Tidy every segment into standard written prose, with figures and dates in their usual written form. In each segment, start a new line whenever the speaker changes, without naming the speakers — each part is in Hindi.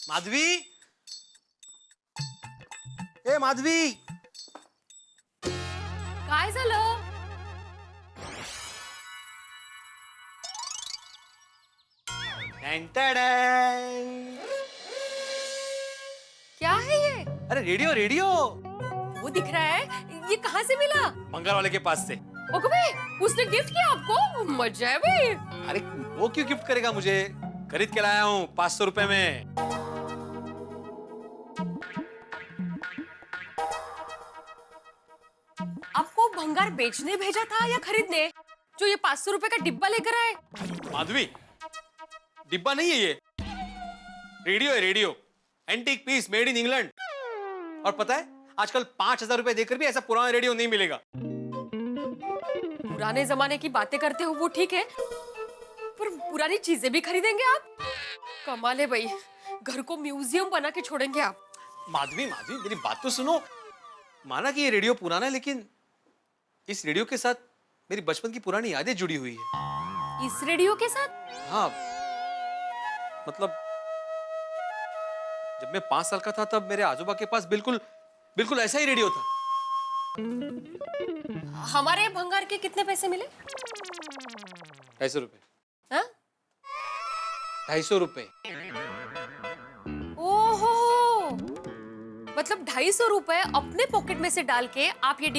माधवी, ए माधवी,
काय झालं? क्या है ये?
अरे रेडियो रेडियो,
वो दिख रहा है, ये कहाँ से मिला?
बंगाल वाले के पास से।
ओके भाई, उसने गिफ्ट किया आपको? मजा है भाई।
अरे वो क्यों गिफ्ट करेगा मुझे? खरीद के लाया हूँ 500 रुपए में।
आपको भंगार बेचने भेजा था या खरीदने? जो ये 500 रुपए का डिब्बा लेकर आए?
माधवी, डिब्बा नहीं है ये, रेडियो है radio, antique piece made in England. और पता है आजकल 5000 रुपए देकर भी ऐसा पुराना रेडियो नहीं मिलेगा।
पुराने जमाने की बातें करते हो वो ठीक है, पर पुरानी चीजें भी खरीदेंगे आप? कमाल है भाई, घर को म्यूजियम बना के छोड़ेंगे आप।
माधवी माधवी मेरी बात तो सुनो। माना कि ये रेडियो पुराना है, लेकिन इस रेडियो के साथ मेरी बचपन की पुरानी यादें जुड़ी हुई है।
इस रेडियो के साथ?
हाँ, मतलब जब मैं 5 साल का था तब मेरे आजोबा के पास बिल्कुल बिल्कुल ऐसा ही रेडियो था।
हमारे भंगार के कितने पैसे मिले?
250 रुपए।
हाँ?
250 रुपए।
ओहो, मतलब 250 रुपए अपने पॉकेट में से डाल के आप ये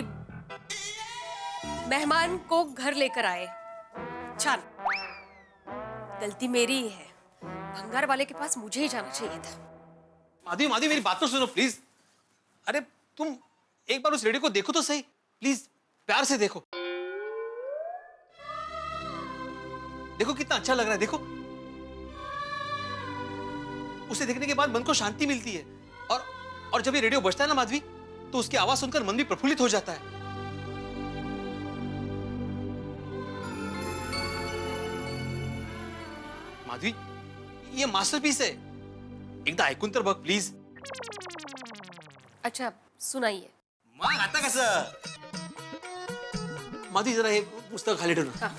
मेहमान को घर लेकर आए। चल, गलती मेरी ही है, भंगार वाले के पास मुझे ही जाना चाहिए था।
माधवी माधवी मेरी बात तो सुनो प्लीज। अरे तुम एक बार उस रेडियो को देखो तो सही, प्लीज प्यार से देखो। देखो कितना अच्छा लग रहा है, देखो। उसे देखने के बाद मन को शांति मिलती है। और जब ये रेडियो बजता है ना माधवी, तो उसकी आवाज सुनकर मन भी प्रफुल्लित हो जाता है। माधवी, ये मास्टरपीस है, एकदा ऐकून तर बघ प्लीज।
अच्छा सुनाइए।
मग आता कसं? माधवी जरा हे पुस्तक खाली ठेव ना।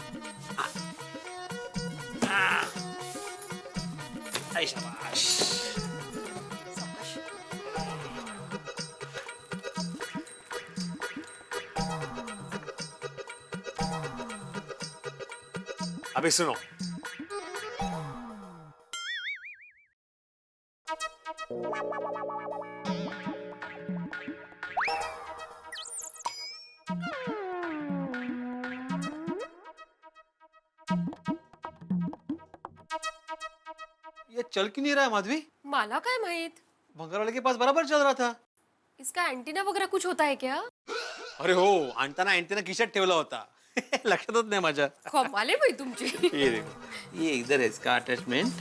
आई शाबाश। अभी सुनो। ये चल क्यों नहीं रहा है माधवी?
मला काय माहित,
भंगार वाले के पास बराबर चल रहा था।
इसका एंटीना वगैरह कुछ होता है क्या?
अरे हो, आणताना अँटेना खिशात ठेवला होता। लक्षातच नाही माझ्या।
कमाल आहे भाई तुमची।
ये देखो, ये इधर है इसका अटैचमेंट।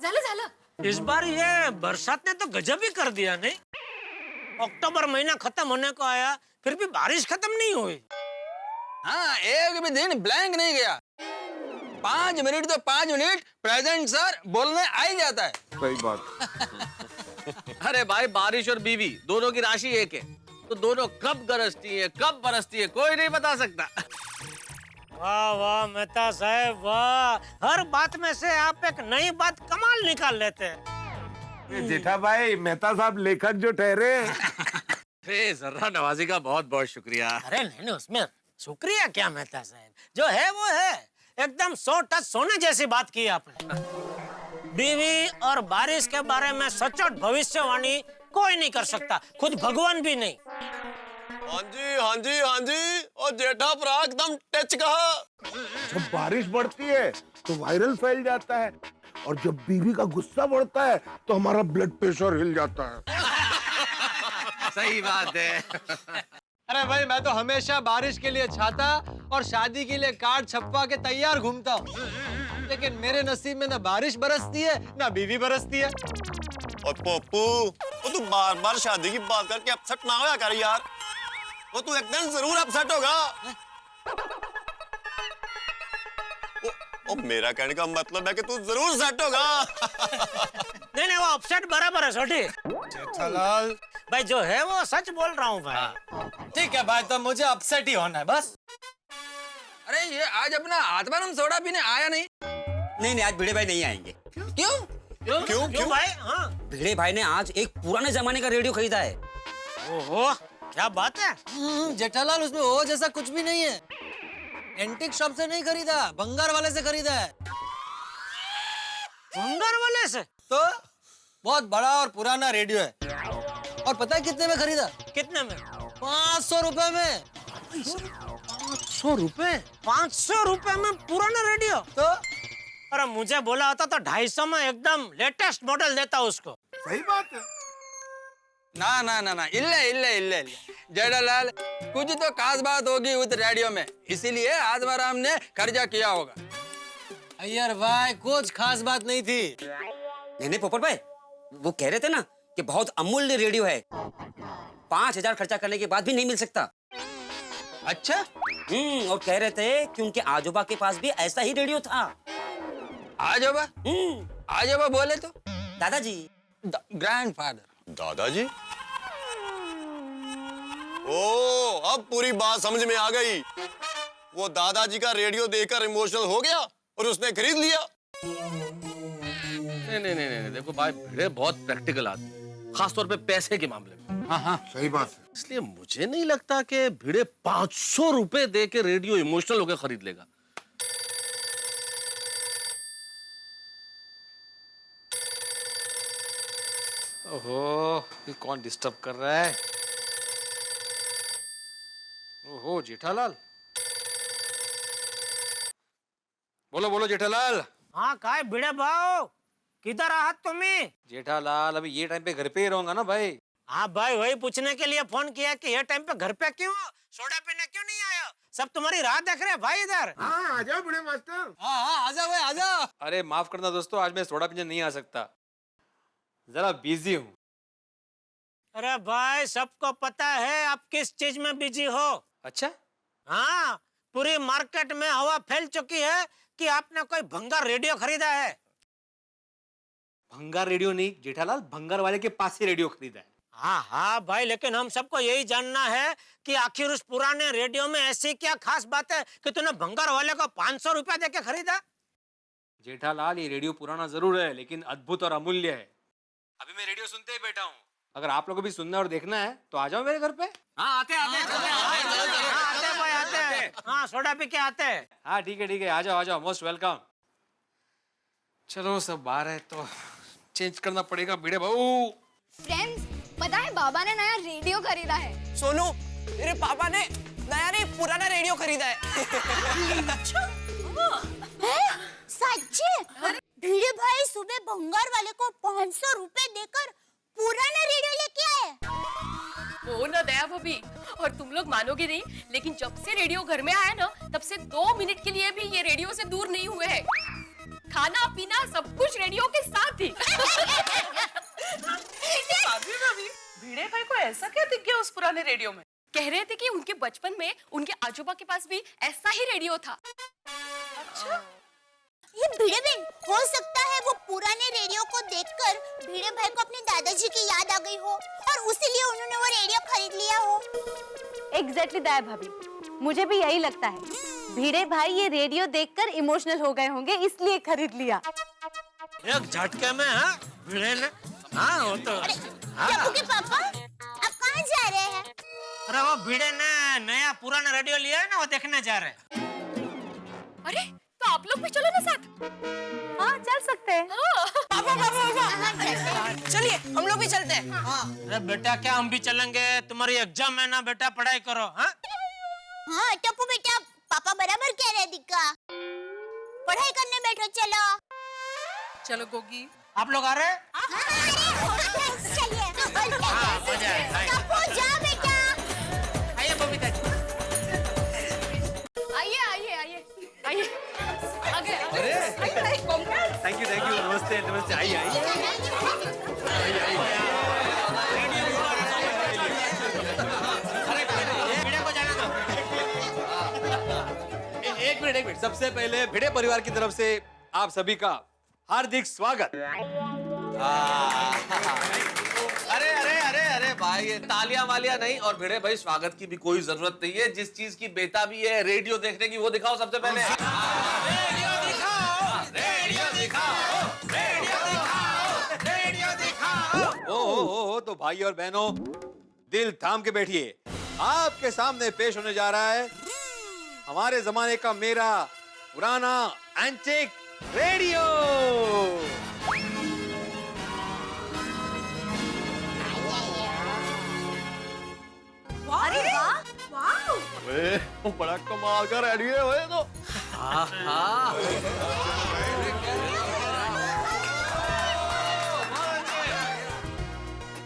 झालं झालं।
इस बार ये बरसात ने तो गजब ही कर दिया नहीं? अक्टूबर महीना खत्म होने को आया, फिर भी बारिश खत्म नहीं हुई।
हाँ, एक भी दिन ब्लैंक नहीं गया। 5 मिनट तो 5 मिनट प्रेजेंट सर बोलने आ ही जाता है।
सही बात।
अरे भाई, बारिश और बीवी दोनों की राशि एक है, तो दोनों कब गरजती है कब बरसती है कोई नहीं बता सकता।
वाह वाह मेहता साहब वाह, हर बात में से आप एक नई बात कमाल निकाल लेते हैं।
जेठा भाई, मेहता साहब लेखक जो ठहरे।
अरे जर्रा नवाजी का बहुत बहुत शुक्रिया।
अरे नहीं उसमें शुक्रिया क्या मेहता साहब, जो है वो है, एकदम 100 टच सोने जैसी बात की आपने। बीवी और बारिश के बारे में सचोट भविष्यवाणी कोई नहीं कर सकता, खुद भगवान भी नहीं।
हाँ जी हाँ जी हाँ जी, और जेठा भरा एकदम टच कहा।
जब बारिश बढ़ती है तो वायरल फैल जाता है, और जब बीवी का गुस्सा बढ़ता है तो हमारा ब्लड प्रेशर हिल जाता है।
सही बात है।
अरे भाई, मैं तो हमेशा बारिश के लिए छाता और शादी के लिए कार्ड छपवा के तैयार घूमता हूँ, लेकिन मेरे नसीब में ना बारिश बरसती है ना बीवी बरसती है।
और पप्पू, वो तू बार बार शादी की बात करके अपसेट ना होया कर यार, वो तू एक दिन जरूर अपसेट होगा। ओ मेरा कहने का मतलब है कि तू जरूर सेट होगा।
नहीं वो अपसेट बराबर है छोटी।
जेठालाल
भाई जो है वो सच बोल रहा हूँ भाई।
ठीक है भाई, तो मुझे अपसेट ही होना है बस।
अरे ये आज अपना आत्माराम सोडा पीने आया नहीं?
नहीं नहीं, आज भिड़े भाई नहीं आएंगे।
क्यों?
क्यों भाई? हाँ।
भिड़े भाई ने आज एक पुराने जमाने का रेडियो खरीदा है।
ओहो, क्या बात है?
जेठालाल, उसमें वो जैसा कुछ भी नहीं है। एंटीक शॉप से नहीं खरीदा, भंगार वाले से खरीदा है।
भंगार वाले से?
तो बहुत बड़ा और पुराना रेडियो है। और पता है कितने में खरीदा?
कितने में?
500 रुपए में।
500 रुपए? 500 रुपए में पुराना रेडियो?
तो
अरे मुझे बोला होता तो 250 में एकदम लेटेस्ट मॉडल देता उसको।
सही बात है।
ना ना ना ना, इल्ले जेठालाल, कुछ तो खास बात होगी उस रेडियो में, इसीलिए आत्माराम ने खर्चा किया होगा।
अय्यर भाई, कुछ खास बात नहीं थी।
नहीं पोपट भाई, वो कह रहे थे ना कि बहुत अमूल्य रेडियो है, 5,000 खर्चा करने के बाद भी नहीं मिल सकता।
अच्छा?
और कह रहे थे कि उनके आजोबा के पास भी ऐसा ही रेडियो था।
आजोबा? आजोबा बोले तो?
दादाजी।
ग्रैंडफादर।
दादाजी? ओ, अब पूरी बात समझ में आ गई। वो दादाजी का रेडियो देखकर इमोशनल हो गया और उसने खरीद लिया।
नहीं, देखो भाई, भिड़े बहुत प्रैक्टिकल आदमी, खासतौर पे पैसे के मामले में।
हाँ, सही बात है।
इसलिए मुझे नहीं लगता कि भिड़े 500 रुपए दे के रेडियो इमोशनल होकर खरीद लेगा।
ओहो, ये कौन डिस्टर्ब कर रहा है? ओहो, जेठालाल। बोलो जेठालाल।
हाँ, काय भिड़े भाव, किधर आहात तुम्ही?
जेठालाल, अभी ये टाइम पे घर पे ही रहूंगा ना भाई।
हाँ भाई, वही पूछने के लिए फोन किया कि ये टाइम पे घर पे क्यों हो? सोडा पीने क्यों नहीं आए हो? सब तुम्हारी राह देख रहे हैं भाई इधर।
हाँ, आ जाओ बड़े मास्टर।
हाँ, आजा भाई, आजा।
अरे माफ करना दोस्तों, आज मैं सोडा पीने नहीं आ सकता, जरा बिजी हूँ।
अरे भाई, सबको पता है आप किस चीज में बिजी हो।
अच्छा?
हाँ, पूरी मार्केट में हवा फैल चुकी है कि आपने कोई भंगार रेडियो खरीदा है।
भंगार रेडियो नहीं जेठालाल, भंगार वाले के पास से रेडियो खरीदा है।
हाँ भाई, लेकिन हम सबको यही जानना है कि आखिर उस पुराने रेडियो में ऐसी क्या खास बात है कि तूने भंगार वाले को 500 रुपया देके खरीदा?
जेठालाल, ये रेडियो पुराना जरूर है लेकिन अद्भुत और अमूल्य है। अभी मैं रेडियो सुनते ही बैठा हूँ, अगर आप लोगों को भी सुनना और देखना है तो आ जाओ मेरे घर पे।
हाँ, आते हैं। हाँ, सोडा पी के आते हैं।
हाँ ठीक है, आ जाओ, मोस्ट वेलकम। चलो सब बाहर है तो चेंज करना पड़ेगा भिड़े भाऊ।
फ्रेंड्स, पता है बाबा ने नया रेडियो खरीदा है।
सोनू, मेरे पापा ने नया नहीं पुराना रेडियो खरीदा है।
सच्ची? भिड़े भाई सुबह भंगार वाले को 500 रुपए देकर पुराना रेडियो लेके आए।
वो ना दया भाभी, और तुम लोग मानोगे नहीं, लेकिन जब से रेडियो घर में आया ना, तब से 2 मिनट के लिए भी ये रेडियो से दूर नहीं हुए हैं। खाना पीना सब कुछ रेडियो के साथ ही।
भाभी, भिड़े भाई को ऐसा क्या दिख गया उस पुराने रेडियो में?
कह रहे थे कि उनके बचपन में उनके आजोबा के पास भी ऐसा ही रेडियो था।
अच्छा,
ये भिड़े बहन, हो सकता है वो पुराने रेडियो को देखकर भिड़े भाई को अपने दादाजी की याद आ गई हो और इसीलिए उन्होंने वो रेडियो खरीद लिया हो।
एग्जैक्टली दया भाभी, मुझे भी यही लगता है। भिड़े भाई ये रेडियो देखकर इमोशनल हो गए होंगे, इसलिए खरीद लिया।
एक झटके में। हाँ, भिड़े ने। हाँ, वो तो।
टप्पू के पापा, आप कहाँ जा रहे हैं?
अरे वो भिड़े ने नया पुराना रेडियो लिया है ना, वो देखने जा रहे हैं।
अरे तो आप लोग भी चलो ना साथ।
हाँ, चल सकते हैं।
पापा, चलिए हम लोग भी चलते हैं।
अरे बेटा, क्या हम भी चलेंगे? तुम्हारी एग्जाम है ना बेटा, पढ़ाई करो। हाँ,
हाँ टप्पू बेटा, पापा बराबर कह रहे दिक्का, पढ़ाई करने बैठो। चलो
चलो गोगी,
आप लोग आ रहे हैं?
चलिए।
हाँ, मजा है।
टप्पू जा बेटा।
आइए बबीता जी।
आइए। आगे।
थैंक यू, नमस्ते, आइए। एक मिनट, सबसे पहले भिड़े परिवार की तरफ से आप सभी का हार्दिक स्वागत।
अरे भाई
चाहिए, तालियां वालियां नहीं। और भिड़े भाई स्वागत की भी कोई जरूरत नहीं है, जिस चीज की बेताबी है रेडियो देखने की वो दिखाओ सबसे पहले। रेडियो दिखाओ, रेडियो दिखाओ, रेडियो दिखाओ, रेडियो दिखाओ।
ओ तो भाई और बहनों दिल थाम के बैठिए। आपके सामने पेश होने जा रहा है हमारे जमाने का मेरा पुराना एंटीक रेडियो।
अरे वाह, वाह।
वे बड़ा कमाल का रेडियो है वो तो।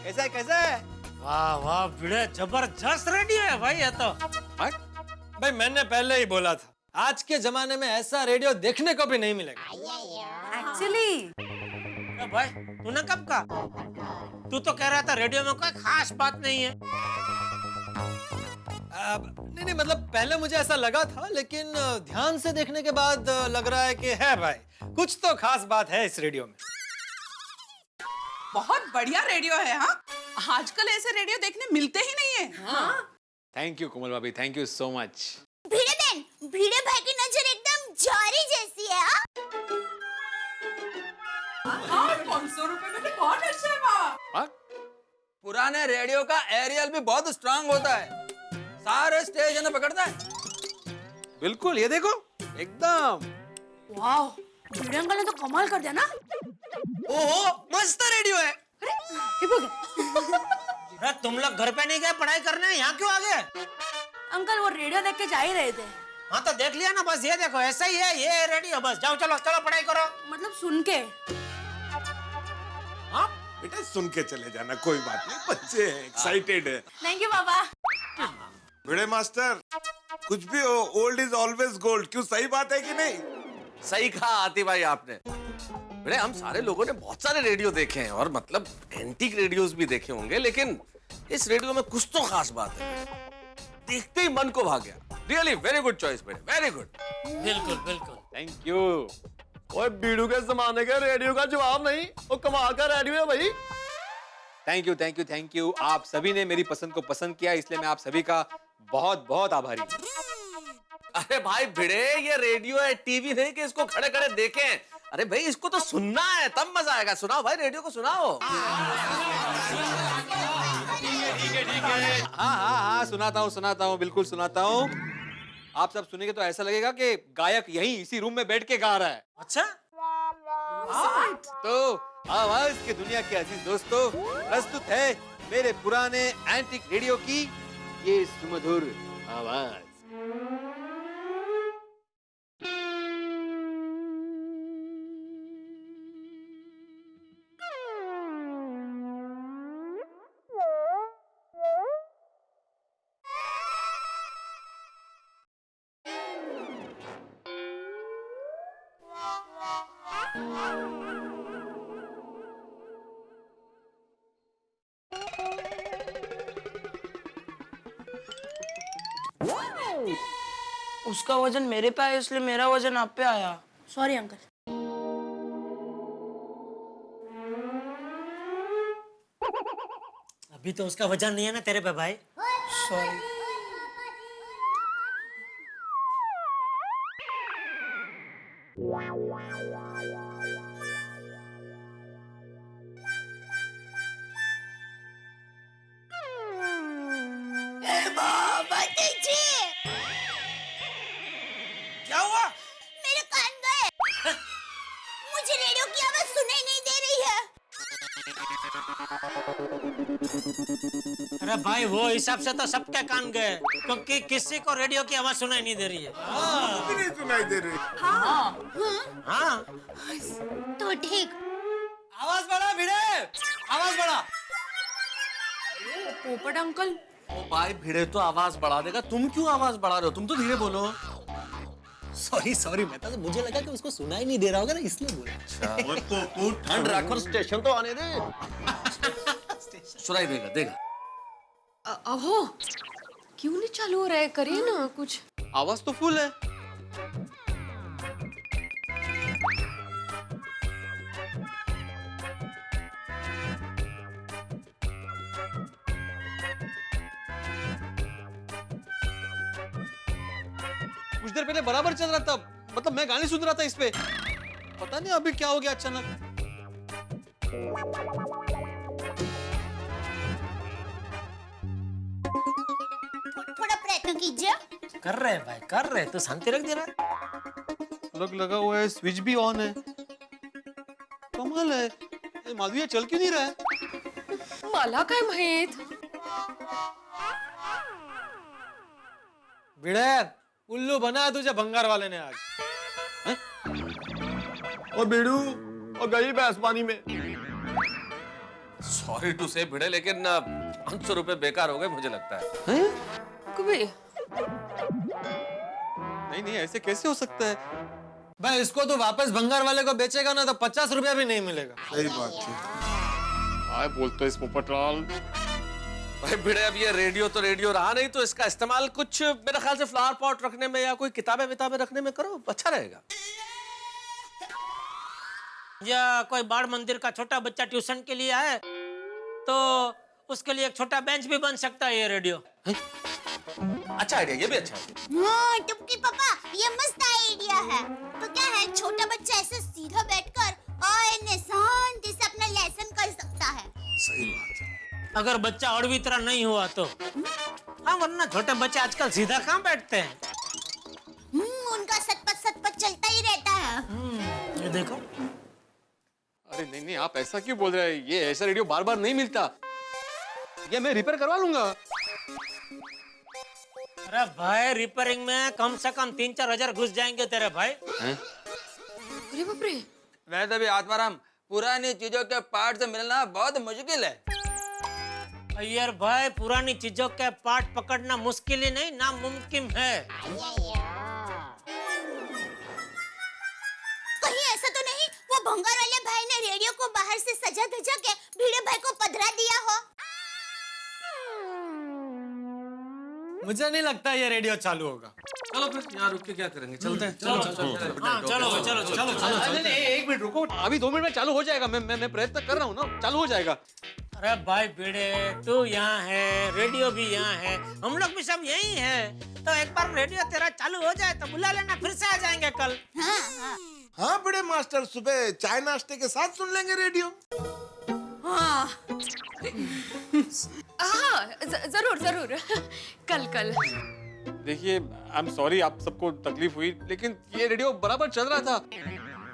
कैसा है कैसा है?
वाह वाह भिड़े, जबरदस्त रेडियो है भाई ये तो।
भाई मैंने पहले ही बोला था, आज के जमाने में ऐसा रेडियो देखने को भी नहीं मिलेगा।
एक्चुअली भाई तूने कब कहा? तू तो कह रहा था रेडियो में कोई खास बात नहीं है।
नहीं मतलब पहले मुझे ऐसा लगा था, लेकिन ध्यान से देखने के बाद लग रहा है कि है भाई, कुछ तो खास बात है इस रेडियो में।
बहुत बढ़िया रेडियो है। हाँ, आजकल ऐसे रेडियो देखने मिलते ही नहीं है। हाँ।
थैंक यू कोमल भाभी, थैंक यू सो मच।
भिड़े बहन, भिड़े भाई की नजर एकदम जारी जैसी है।
हाँ, 500 रुपए में तो बहुत अच्छा है।
पुराने रेडियो का एरियल भी बहुत स्ट्रांग होता है, सारे स्टेशन पकड़ता है।
बिल्कुल, ये देखो एकदम।
वाह, भिड़े अंकल ने तो कमाल कर दिया ना।
ओहो मस्त रेडियो है। अरे तुम लोग घर पे नहीं गए पढ़ाई करने, यहाँ क्यों आ गए?
अंकल वो रेडियो देख के जा ही रहे थे।
हाँ तो देख लिया ना, बस ये देखो ऐसा ही है ये रेडियो। बस जाओ, चलो चलो पढ़ाई करो।
मतलब सुन के।
हाँ बेटा सुन के चले जाना, कोई बात नहीं, बच्चे हैं एक्साइटेड है।
Thank you Baba.
Bhide master कुछ भी हो, ओल्ड इज ऑलवेज गोल्ड। क्यों, सही बात है कि नहीं?
सही कहा आती भाई आपने। बड़े हम सारे लोगों ने बहुत सारे रेडियो देखे हैं और मतलब एंटीक रेडियोस भी देखे होंगे, लेकिन इस रेडियो में कुछ तो खास बात है, देखते ही मन को भाग गया। रियली वेरी गुड चॉइस बेटे, वेरी गुड।
बिल्कुल बिल्कुल,
थैंक यू।
ओए बीड़ू के जमाने के रेडियो का जवाब नहीं, वो कमाल का रेडियो है भाई।
Thank you thank you thank you. आप सभी ने मेरी पसंद को पसंद किया, इसलिए मैं आप सभी का बहुत बहुत आभारी हूँ।
अरे भाई भिड़े, ये रेडियो है, टीवी नहीं कि इसको खड़े खड़े देखें। अरे भाई इसको तो सुनना है, तब मजा आएगा। सुनाओ भाई, रेडियो को सुनाओ।
हाँ सुनाता हूँ बिल्कुल सुनाता हूँ। आप सब सुनेंगे तो ऐसा लगेगा कि गायक यहीं इसी रूम में बैठ के गा रहा है।
अच्छा
तो आवाज की दुनिया के अजीज दोस्तों, प्रस्तुत है मेरे पुराने एंटीक रेडियो की ये सुमधुर आवाज।
उसका वजन मेरे पे आया, इसलिए मेरा वजन आप पे आया।
Sorry uncle.
अभी तो उसका वजन नहीं है ना तेरे पे भाई।
सॉरी।
क्या हुआ?
मेरे कान गए। मुझे रेडियो की आवाज सुनाई नहीं दे रही है।
अरे भाई वो हिसाब से तो सबके कान गए, क्योंकि किसी को रेडियो की आवाज सुनाई नहीं दे रही है।
नहीं सुनाई दे रही।
हाँ
तो ठीक।
आवाज बढ़ा भिड़े, आवाज बढ़ा।
पोपट अंकल।
ओ भाई भिड़े तो आवाज बढ़ा देगा, तुम क्यों आवाज बढ़ा रहे हो? तुम तो धीरे बोलो।
सॉरी मैं तो, मुझे लगा कि उसको सुनाई नहीं दे रहा होगा ना, इसलिए बोला।
तू ठंड रख और स्टेशन तो आने दे।
सुनाई देगा देगा।
अहो, क्यों नहीं चालू हो रहा है? करिए ना कुछ।
आवाज तो फुल है। कुछ देर पहले बराबर चल रहा था, मतलब मैं गाने सुन रहा था इस पे। पता नहीं अभी क्या हो गया अचानक।
थोड़ा प्रयत्न कीजिए।
कर रहे हैं भाई, कर रहे हैं, तू शांति रख जरा।
प्लग लगा हुआ है, स्विच भी ऑन है। कमाल है, ये माधुरी चल क्यों नहीं रहा है?
मला काय माहित?
भिड़े, उल्लू बनाया तुझे भंगार वाले ने आज।
और बेड़ू और गई भैंस पानी में।
सॉरी टू से भिड़े, लेकिन 500 रुपए बेकार हो गए मुझे लगता है।
कुबे
नहीं नहीं, ऐसे कैसे हो सकता है?
भाई इसको तो वापस भंगार वाले को बेचेगा ना तो 50 रुपया भी नहीं मिलेगा।
सही बात है।
आए बोलते हैं इस पोपटलाल।
भाई भिड़े, अब ये रेडियो तो रेडियो रहा नहीं, तो इसका इस्तेमाल कुछ मेरे ख्याल से फ्लावर पॉट रखने में या कोई किताबें विताबें रखने में करो, अच्छा रहेगा।
या कोई बाढ़ मंदिर का छोटा बच्चा ट्यूशन के लिए आए तो उसके लिए एक छोटा बेंच भी बन सकता है ये रेडियो।
अच्छा आइडिया, ये भी अच्छा है।
हाँ टुपकी पापा, ये मस्त आइडिया है। तो क्या है, छोटा बच्चा ऐसे सीधा बैठकर और शांति से अपना लेसन कर सकता है।
सही बात है।
अगर बच्चा और भी तरह नहीं हुआ तो। हाँ, वरना छोटे बच्चे आजकल सीधा कहाँ बैठते हैं।
उनका सतपथ चलता ही रहता है।
ये देखो।
अरे नहीं नहीं, आप ऐसा क्यों बोल रहे हैं? ये ऐसा रेडियो बार बार नहीं मिलता। ये मैं रिपेयर करवा लूंगा।
अरे भाई, रिपेयरिंग में कम से कम 3-4 हजार घुस जाएंगे तेरे भाई।
अरे बाप रे।
वैसे भी आत्माराम, पुरानी चीजों के पार्ट से मिलना बहुत मुश्किल है।
यार भाई, पुरानी चीजों के पार्ट पकड़ना मुश्किल ही नहीं, नामुमकिन है।
कहीं ऐसा तो नहीं वो भंगार वाले भाई ने रेडियो को बाहर से सजा धजा के भिड़े भाई को पधरा दिया हो?
मुझे नहीं लगता ये रेडियो चालू होगा।
चलो फिर यहाँ रुक के क्या करेंगे, चलते हैं।
चलो
नहीं नहीं, एक मिनट रुको, अभी 2 मिनट में चालू हो जाएगा। मैं प्रयत्न कर रहा हूँ ना, चालू हो जाएगा।
अरे भाई भिड़े, तू यहाँ है, रेडियो भी यहाँ है, हम लोग भी सब यही है। तो एक बार रेडियो तेरा चालू हो जाए तो बुला लेना, फिर से आ जाएंगे कल।
हाँ बड़े मास्टर, सुबह चाय नाश्ते के साथ सुन लेंगे रेडियो।
हाँ जरूर जरूर, कल।
देखिए, आई एम सॉरी आप सबको तकलीफ हुई, लेकिन ये रेडियो बराबर चल रहा था।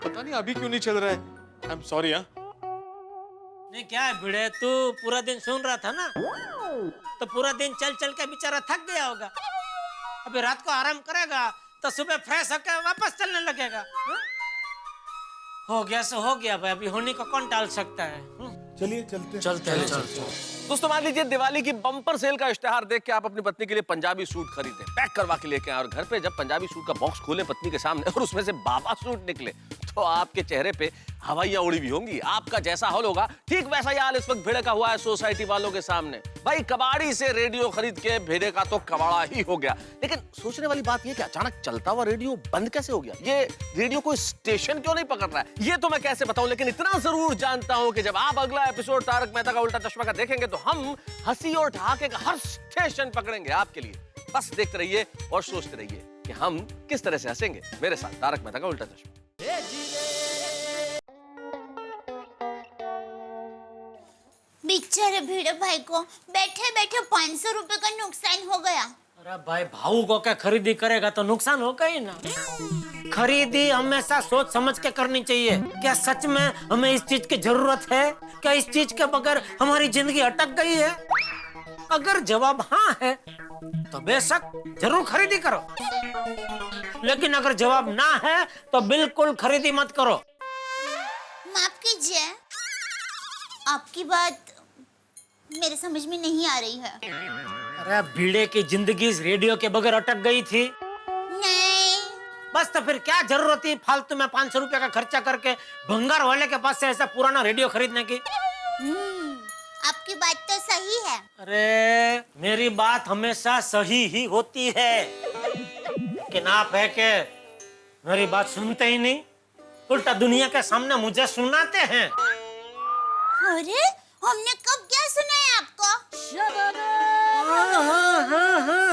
पता नहीं अभी क्यों नहीं चल रहा है। I am sorry. हाँ
नहीं क्या है भिड़े, तू पूरा दिन सुन रहा था ना, तो पूरा दिन चल चल के बेचारा थक गया होगा। अभी रात को आराम करेगा तो सुबह फ्रेश होकर वापस चलने लगेगा। हो गया सो हो गया भाई, अभी होने को कौन टाल सकता है।
चलिए चलते हैं।
दोस्तों, मान लीजिए दिवाली की बम्पर सेल का इश्तेहार देख के आप अपनी पत्नी के लिए पंजाबी सूट खरीदे, पैक करवा के लेके आए, और घर पे जब पंजाबी सूट का बॉक्स खोले पत्नी के सामने और उसमें से बाबा सूट निकले, तो आपके चेहरे पे हवाइयां उड़ी भी होंगी। आपका जैसा हाल होगा, ठीक वैसा ही हाल इस वक्त भिड़े का हुआ है सोसाइटी वालों के सामने। भाई, कबाड़ी से रेडियो खरीद के भिड़े का तो कबाड़ा ही हो गया। लेकिन सोचने वाली बात यह कि अचानक चलता हुआ रेडियो बंद कैसे हो गया? ये रेडियो कोई स्टेशन क्यों नहीं पकड़ रहा है, ये तो मैं कैसे बताऊं। लेकिन इतना जरूर जानता हूं कि जब आप अगला एपिसोड तारक मेहता का उल्टा चश्मा का देखेंगे तो हम हंसी और ठहाके का हर स्टेशन पकड़ेंगे आपके लिए। बस देखते रहिए और सोचते रहिए कि हम किस तरह से हंसेंगे मेरे साथ तारक मेहता का उल्टा चश्मा।
बेचारे भिड़े भाई को बैठे बैठे 500 रुपए का नुकसान हो गया।
अरे भाई, भाऊ को क्या खरीदी करेगा तो नुकसान होगा ही ना। खरीदी हमेशा सोच समझ के करनी चाहिए। क्या सच में हमें इस चीज की जरूरत है? क्या इस चीज के बगैर हमारी जिंदगी अटक गई है? अगर जवाब हाँ है तो बेशक जरूर खरीदी करो, लेकिन अगर जवाब ना है तो बिल्कुल खरीदी मत करो।
माफ कीजिए, आपकी बात मेरे समझ में नहीं आ रही है।
अरे भिड़े की जिंदगी इस रेडियो के बगैर अटक गई थी।
नहीं।
बस तो फिर क्या जरूरत थी फालतू में 500 रुपया का खर्चा करके भंगार वाले के पास से ऐसा पुराना रेडियो खरीदने की।
आपकी बात तो सही है।
अरे मेरी बात हमेशा सही ही होती है, लेकिन आप है के मेरी बात सुनते ही नहीं, उल्टा दुनिया के सामने मुझे सुनाते हैं।
अरे हमने कब क्या सुनाया आपको?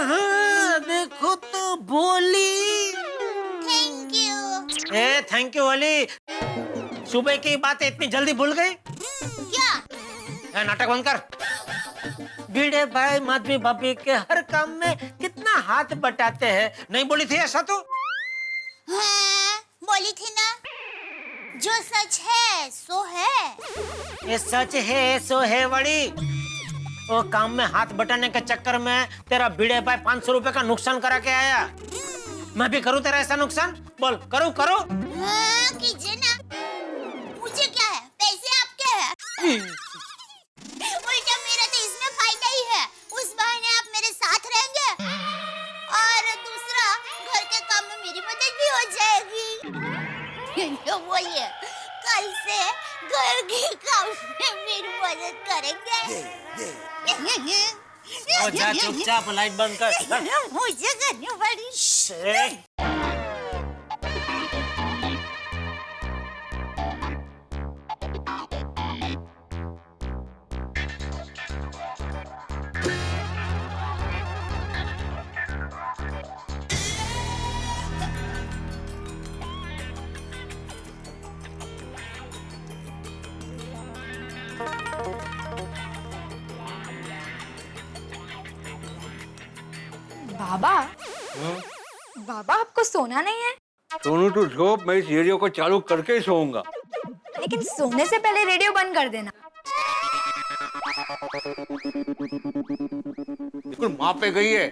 हाँ, देखो तो बोली। अरे थैंक यू अली। सुबह की बात इतनी जल्दी भूल गई?
क्या?
नाटक बंद कर। भिड़े भाई माधवी भाभी के हर काम में कितना हाथ बटाते हैं, नहीं बोली थी ऐसा तो?
हाँ, बोली थी ना, जो सच है सो है।
ये सच है सो है बड़ी। वो काम में हाथ बटाने के चक्कर में तेरा भिड़े भाई 500 रुपए का नुकसान करा के आया। मैं भी करूं तेरा ऐसा नुकसान? बोल करूं?
हाँ, कीजिए ना। मुझे क्या है, पैसे आपके हैं। उल्टा मेरा तो इसमें फायदा ही है। उस बहाने आप मेरे साथ रहेंगे और दूसरा घर के काम में मेरी मदद भी हो जाएगी। तो बोलिए, कल से घर के काम में मेरी मदद करेंगे।
जा चुपचाप लाइट बंद कर।
मुझे करनी पड़ी।
बाबा, बाबा आपको सोना नहीं है?
सोनू तू सो, मैं इस रेडियो को चालू करके ही सोऊंगा।
लेकिन सोने से पहले रेडियो बंद कर देना।
बिल्कुल माँ पे गई है।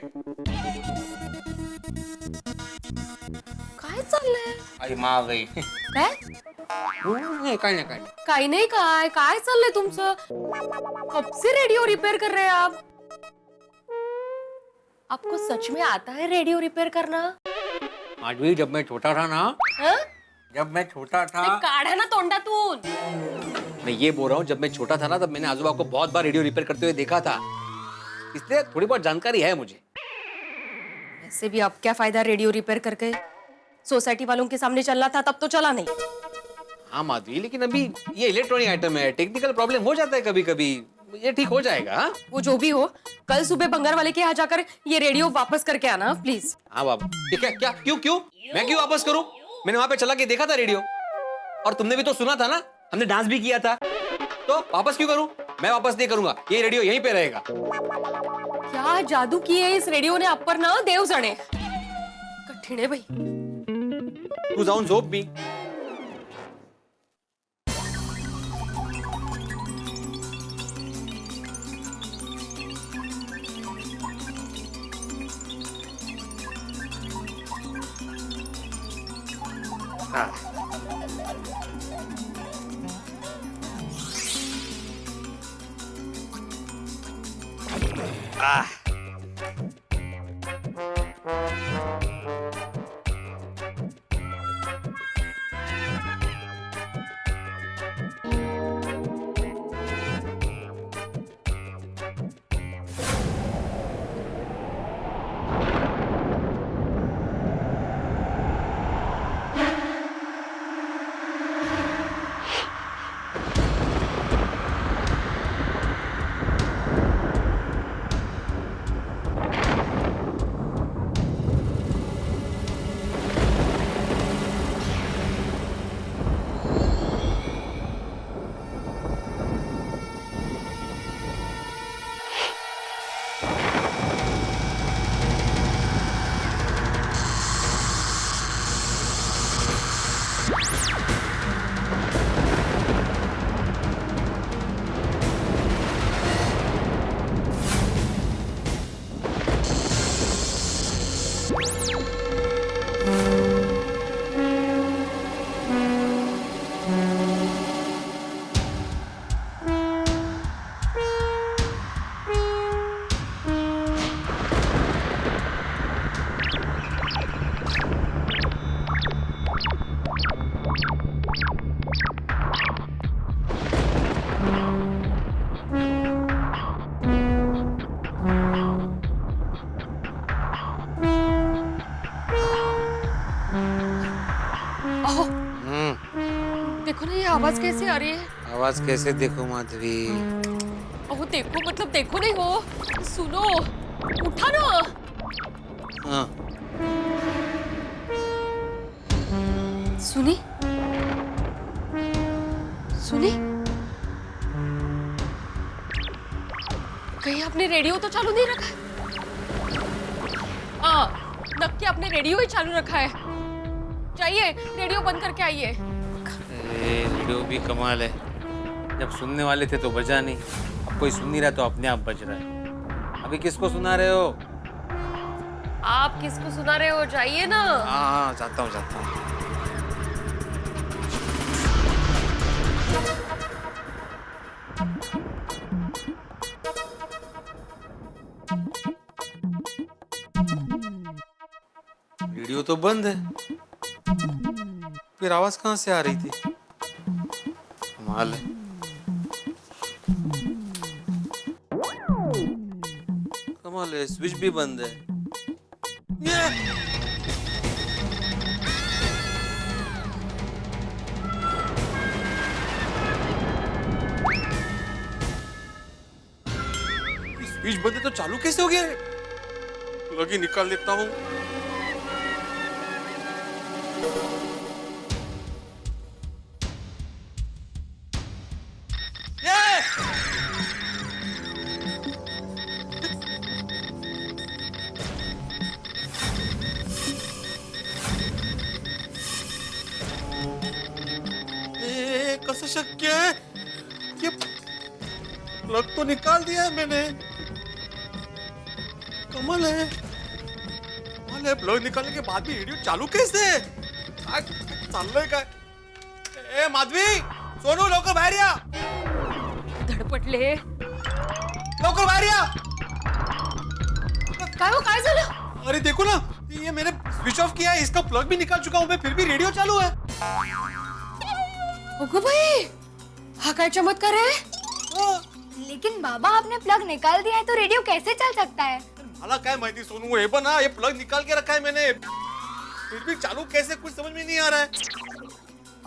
काय चाललंय?
आई माँ आ गई।
काय?
काही नाही
काय चाललंय तुमचं? कब से रेडियो रिपेयर कर रहे हैं आप? आपको सच में आता है रेडियो रिपेयर करना?
माधवी, जब मैं छोटा था ना,
हाँ?
जब मैं छोटा था,
काढ़ा ना तोंडातून।
मैं ये बोल रहा हूँ, जब मैं छोटा था ना, तब मैंने आजोबा को बहुत बार रेडियो रिपेयर करते हुए देखा था, इसलिए थोड़ी बहुत जानकारी है मुझे।
ऐसे भी अब क्या फायदा रेडियो रिपेयर करके? सोसाइटी वालों के सामने चलना था तब तो चला नहीं।
हाँ माधवी, लेकिन अभी ये इलेक्ट्रॉनिक आइटम है, टेक्निकल प्रॉब्लम हो जाता है कभी कभी, ये ठीक हो जाएगा। हाँ?
वो जो भी हो, कल सुबह बंगार वाले के यहाँ जाकर ये रेडियो वापस करके आना प्लीज।
हाँ बाबा। क्या क्यों मैं क्यों वापस करूं? मैंने वहां पे चला के देखा था रेडियो, और तुमने भी तो सुना था ना, हमने डांस भी किया था, तो वापस क्यों करूं? मैं वापस नहीं करूंगा, ये रेडियो यहीं पे रहेगा।
क्या जादू किए है इस रेडियो ने आप पर ना, देव जाने। कठिन है भाई।
तू जाऊन झोप भी।
देखो ना ये आवाज कैसे आ रही है?
आवाज कैसे देखो माधवी?
ओह देखो, मतलब देखो नहीं हो, सुनो, उठा ना।
हाँ।
सुनी सुनी, कहीं आपने रेडियो तो चालू नहीं रखा है? नक्की आपने रेडियो ही चालू रखा है। जाइए रेडियो बंद करके आइए।
रेडियो भी कमाल है, जब सुनने वाले थे तो बजा नहीं, अब कोई सुन नहीं रहा तो अपने आप बज रहा है। अभी किसको सुना रहे हो?
आप किसको सुना रहे हो? जाइए ना।
हाँ जाता हूँ जाता हूँ।
रेडियो तो बंद है, फिर आवाज कहाँ से आ रही थी? कमाल है। कमाल है, स्विच भी बंद है। स्विच बंद है तो चालू कैसे हो गया? प्लग ही निकाल देता हूँ। कैसे शक्य है? ये प्लग तो निकाल दिया है मैंने। कमाल है, कमाल है, प्लग निकालने के बाद भी रेडियो चालू कैसे? चाललंय काय? ए माधवी, सोनू लवकर बाहेर या।
धडपडले,
लवकर बाहेर या।
काय झालं?
अरे देखो ना, ये मैंने स्विच ऑफ किया है, इसका प्लग भी निकाल चुका हूँ मैं, फिर भी रेडियो चालू है।
ओगो भाई, हाँ काय चमत्कार है?
लेकिन बाबा आपने प्लग निकाल दिया है तो रेडियो कैसे चल सकता है?
मला काय माहिती सोनू, हे पण ना, ये प्लग निकाल के रखा है मैंने, फिर भी चालू कैसे कुछ समझ में नहीं आ रहा है।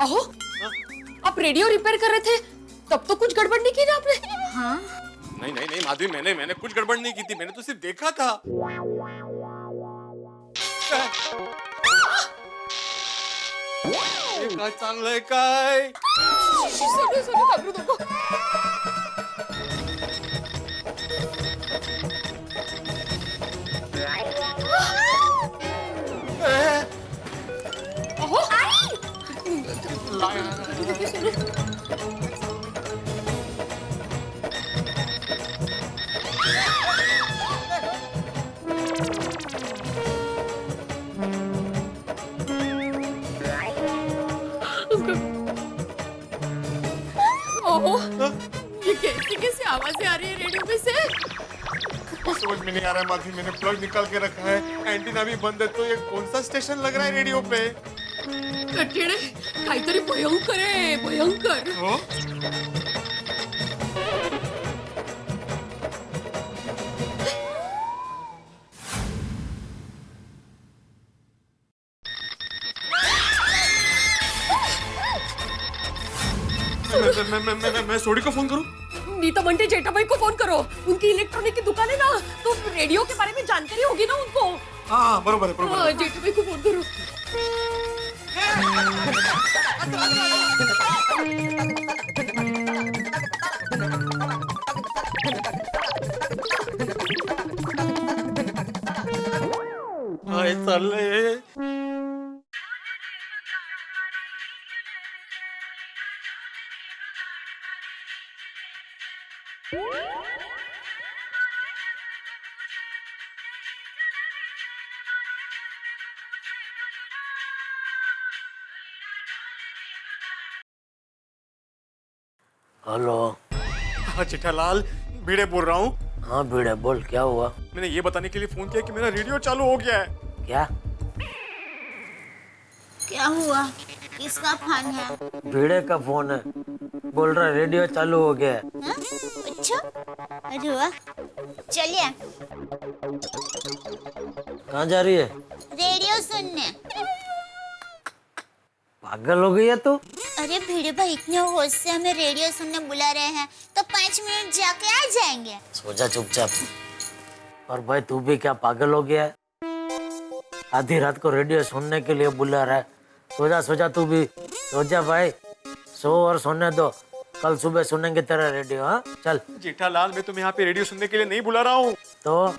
अहो, आप रेडियो रिपेयर कर रहे थे तब तो कुछ गड़बड़ नहीं की ना आपने?
हाँ
नहीं नहीं नहीं माधवी, मैंने कुछ गड़बड़ नहीं की थी, मैंने तो सिर्फ देखा था। ये काय चाललंय काय?
सोनू घाबरू नको। अहो, ओहो, ये कैसी आवाजें आ रही है रेडियो में से?
समझ में नहीं आ रहा है माधवी, मैंने प्लग निकाल के रखा है, एंटीना भी बंद है, तो ये कौन सा स्टेशन लग रहा है रेडियो पे?
कठीण आहे, काहीतरी भयंकर आहे, भयंकर।
हो? मैं सोडी को फोन करूं?
नहीं तो बंटे जेठाभाई को फोन करो, उनकी इलेक्ट्रॉनिक की दुकान है ना, तो रेडियो के बारे में जानकारी होगी ना उनको।
हाँ बरोबर है, बरोबर है।
जेठाभाई को फोन करो।
काय चाललंय?
हेलो।
हाँ जेठालाल, भिड़े बोल रहा हूँ।
हाँ भिड़े बोल, क्या हुआ?
मैंने ये बताने के लिए फोन किया कि मेरा रेडियो चालू हो गया है।
क्या?
क्या हुआ? किसका फोन है?
भिड़े का फोन है, बोल रहा रेडियो चालू हो गया है।
हाँ? अच्छा, अरे वाह, चलिए।
कहाँ जा रही है?
रेडियो सुनने।
पागल हो गई है तू?
अरे भिड़े भाई इतने होश से हमें रेडियो सुनने बुला रहे हैं, तो 5 मिनट जाके आ जाएंगे।
सो जा चुपचाप। और भाई तू भी क्या पागल हो गया है? आधी रात को रेडियो सुनने के लिए बुला रहा है, सो जा तू भी सो जा भाई, सो और सोने दो, कल सुबह सुनेंगे तेरा रेडियो। हाँ चल।
जेठालाल, मैं तुम्हें यहाँ पे रेडियो सुनने के लिए नहीं बुला रहा हूँ।
तो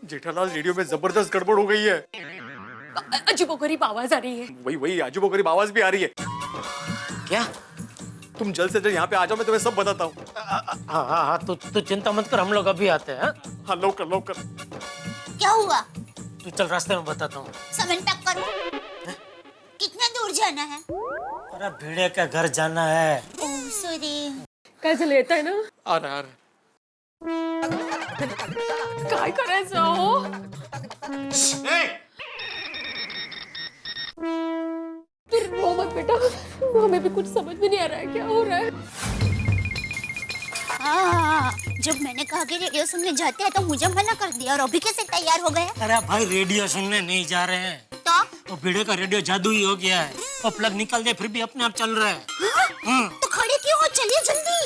जेठालाल, रेडियो में जबरदस्त गड़बड़ हो गई है।
अजीबोगरीब आवाज आ रही है।
वही अजीबोगरीब आवाज भी आ रही है।
क्या?
तुम जल्द से जल्द यहाँ पे आ जाओ, मैं तुम्हें सब बताता हूँ।
हाँ, तू चिंता मत कर, हम लोग अभी आते हैं।
हाँ, लौकर।
क्या हुआ?
तू चल, रास्ते में बताता हूँ।
सामान पैक करो। कितना दूर जाना है?
अरे भिड़े का घर जाना है।
Oh sorry.
कैसे लेता है ना?
आ रहा
काय करायचं हो? तू रो मत बेटा, हमें भी कुछ समझ में नहीं आ रहा है क्या हो रहा है।
हाँ, जब मैंने कहा कि रेडियो सुनने जाते हैं तो मुझे मना कर दिया, और अभी कैसे तैयार हो गए?
अरे भाई, रेडियो सुनने नहीं जा रहे हैं। तो भिड़े का रेडियो जादू ही हो गया है, वो प्लग निकल दे फिर भी अपने आप चल रहा है।
हाँ? तो खड़े क्यों हो, चलिए जल्दी।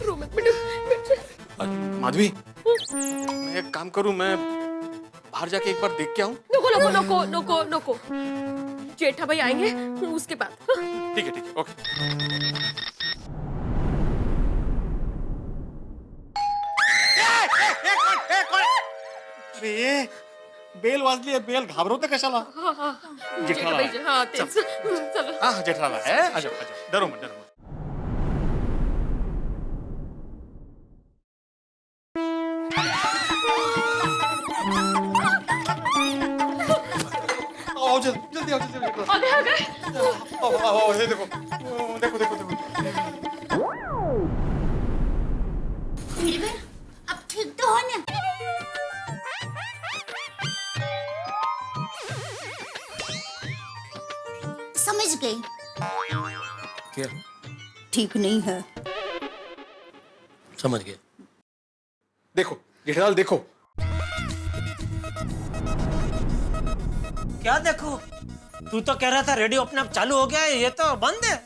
रो मत बेटा।
माधवी, मैं एक काम करूं, मैं बाहर जाके एक बार देख के आऊं?
नको। जेठा भाई आएंगे उसके बाद।
ठीक है, ओके। अरे, बेल वाजली आहे, बेल घाबरवते कशाला? जेठालाल आहे.
हाँ तेच. चला.
हाँ, जेठालाल आहे. आजा, डरो मत. आओ, जल्दी आओ.
आ गए.
आओ, ये देखो.
अब ठीक तो हो ना? समझ गई।
क्या?
ठीक नहीं है।
समझ गए।
देखो जेठालाल, देखो.
क्या देखो? तू तो कह रहा था रेडियो अपने आप चालू हो गया है, ये तो बंद है।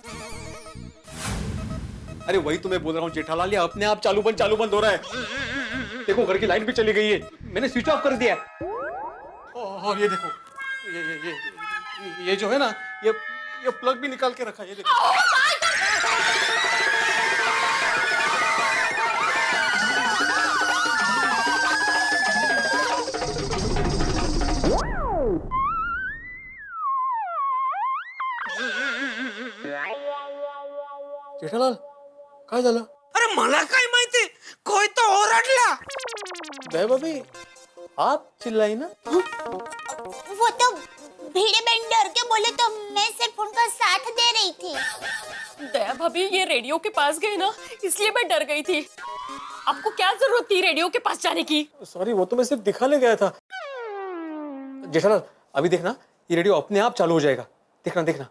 अरे वही तो मैं बोल रहा हूँ जेठालाल, ये अपने आप चालू बंद हो रहा है. देखो, घर की लाइट भी चली गई है, मैंने स्विच ऑफ कर दिया. और ये देखो, ये जो है ना, ये प्लग भी निकाल के रखा है, ये देखो. जेठालाल, काय झालं?
अरे मला काय माहिती, कोई तो ओरडला.
भाभी, आप चिल्लाई ना?
वो तो भीड़े बहन डर के बोले तो मैं सिर्फ उनका साथ दे रही थी।
दया भाभी ये रेडियो के पास गए ना, इसलिए मैं डर गई थी। आपको क्या जरूरत थी रेडियो के पास जाने की?
सॉरी, वो तो मैं सिर्फ दिखाने गया था. जेठालाल, अभी देखना, ये रेडियो अपने आप चालू हो जाएगा. देखना.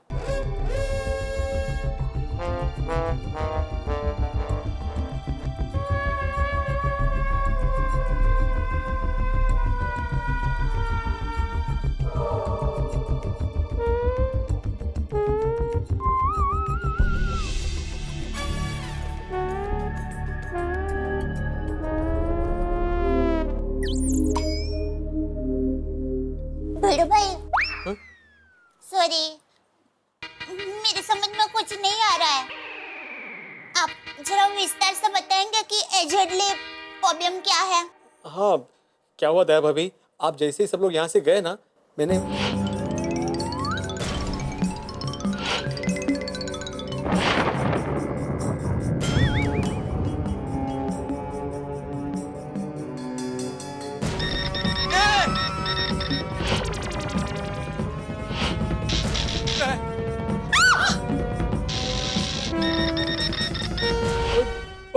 भीड़े भाई, सॉरी, मेरे समझ में कुछ नहीं आ रहा है। आप जरा विस्तार से बताएंगे कि एजेडली प्रॉब्लम क्या है?
हाँ, क्या हुआ दया भाभी, आप जैसे ही सब लोग यहाँ से गए ना, मैंने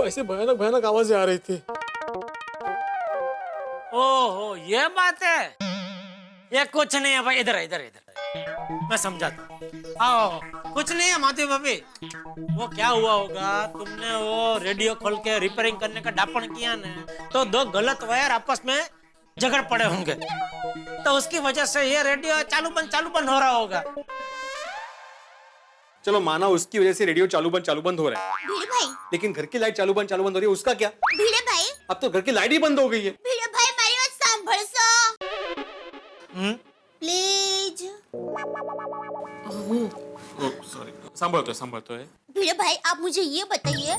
ऐसे भयानक आवाजें आ रही थी.
ओहो, ये बात है। ये कुछ नहीं है भाई, इधर मैं समझाता हूँ। आओ, कुछ नहीं है माधवी भाभी, वो क्या हुआ होगा, तुमने वो रेडियो खोल के रिपेयरिंग करने का डापण किया ना, तो दो गलत वायर आपस में झगड़ पड़े होंगे, तो उसकी वजह से ये रेडियो चालू बंद हो रहा होगा।
चलो माना उसकी वजह से रेडियो चालू बंद हो रहा है,
भीड़े भाई,
लेकिन घर की लाइट चालू बंद हो रही है, उसका क्या?
भीड़े भाई,
अब तो घर की लाइट ही बंद हो गई है.
भीड़े भाई, मारी बात सांभळसो. प्लीज।
सॉरी, संभलतो है।
भिड़े भाई आप मुझे ये बताइए,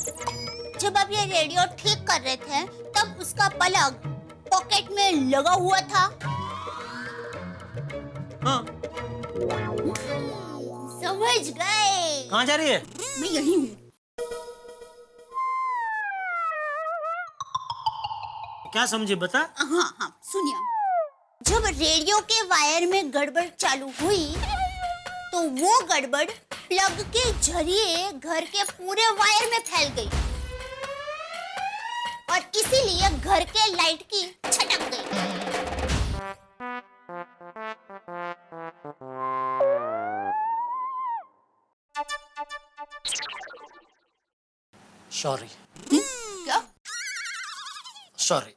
जब आप ये रेडियो ठीक कर रहे थे तब उसका प्लग पॉकेट में लगा हुआ था?
हाँ।
समझ गए।
कहाँ जा रही है?
मैं यही हूँ।
क्या समझी बता?
हाँ, सुनिए। जब रेडियो के वायर में गड़बड़ चालू हुई तो वो गड़बड़ प्लग के जरिए घर के पूरे वायर में फैल गई और इसीलिए घर के लाइट की छटक गई।
सॉरी।
क्या?
सॉरी।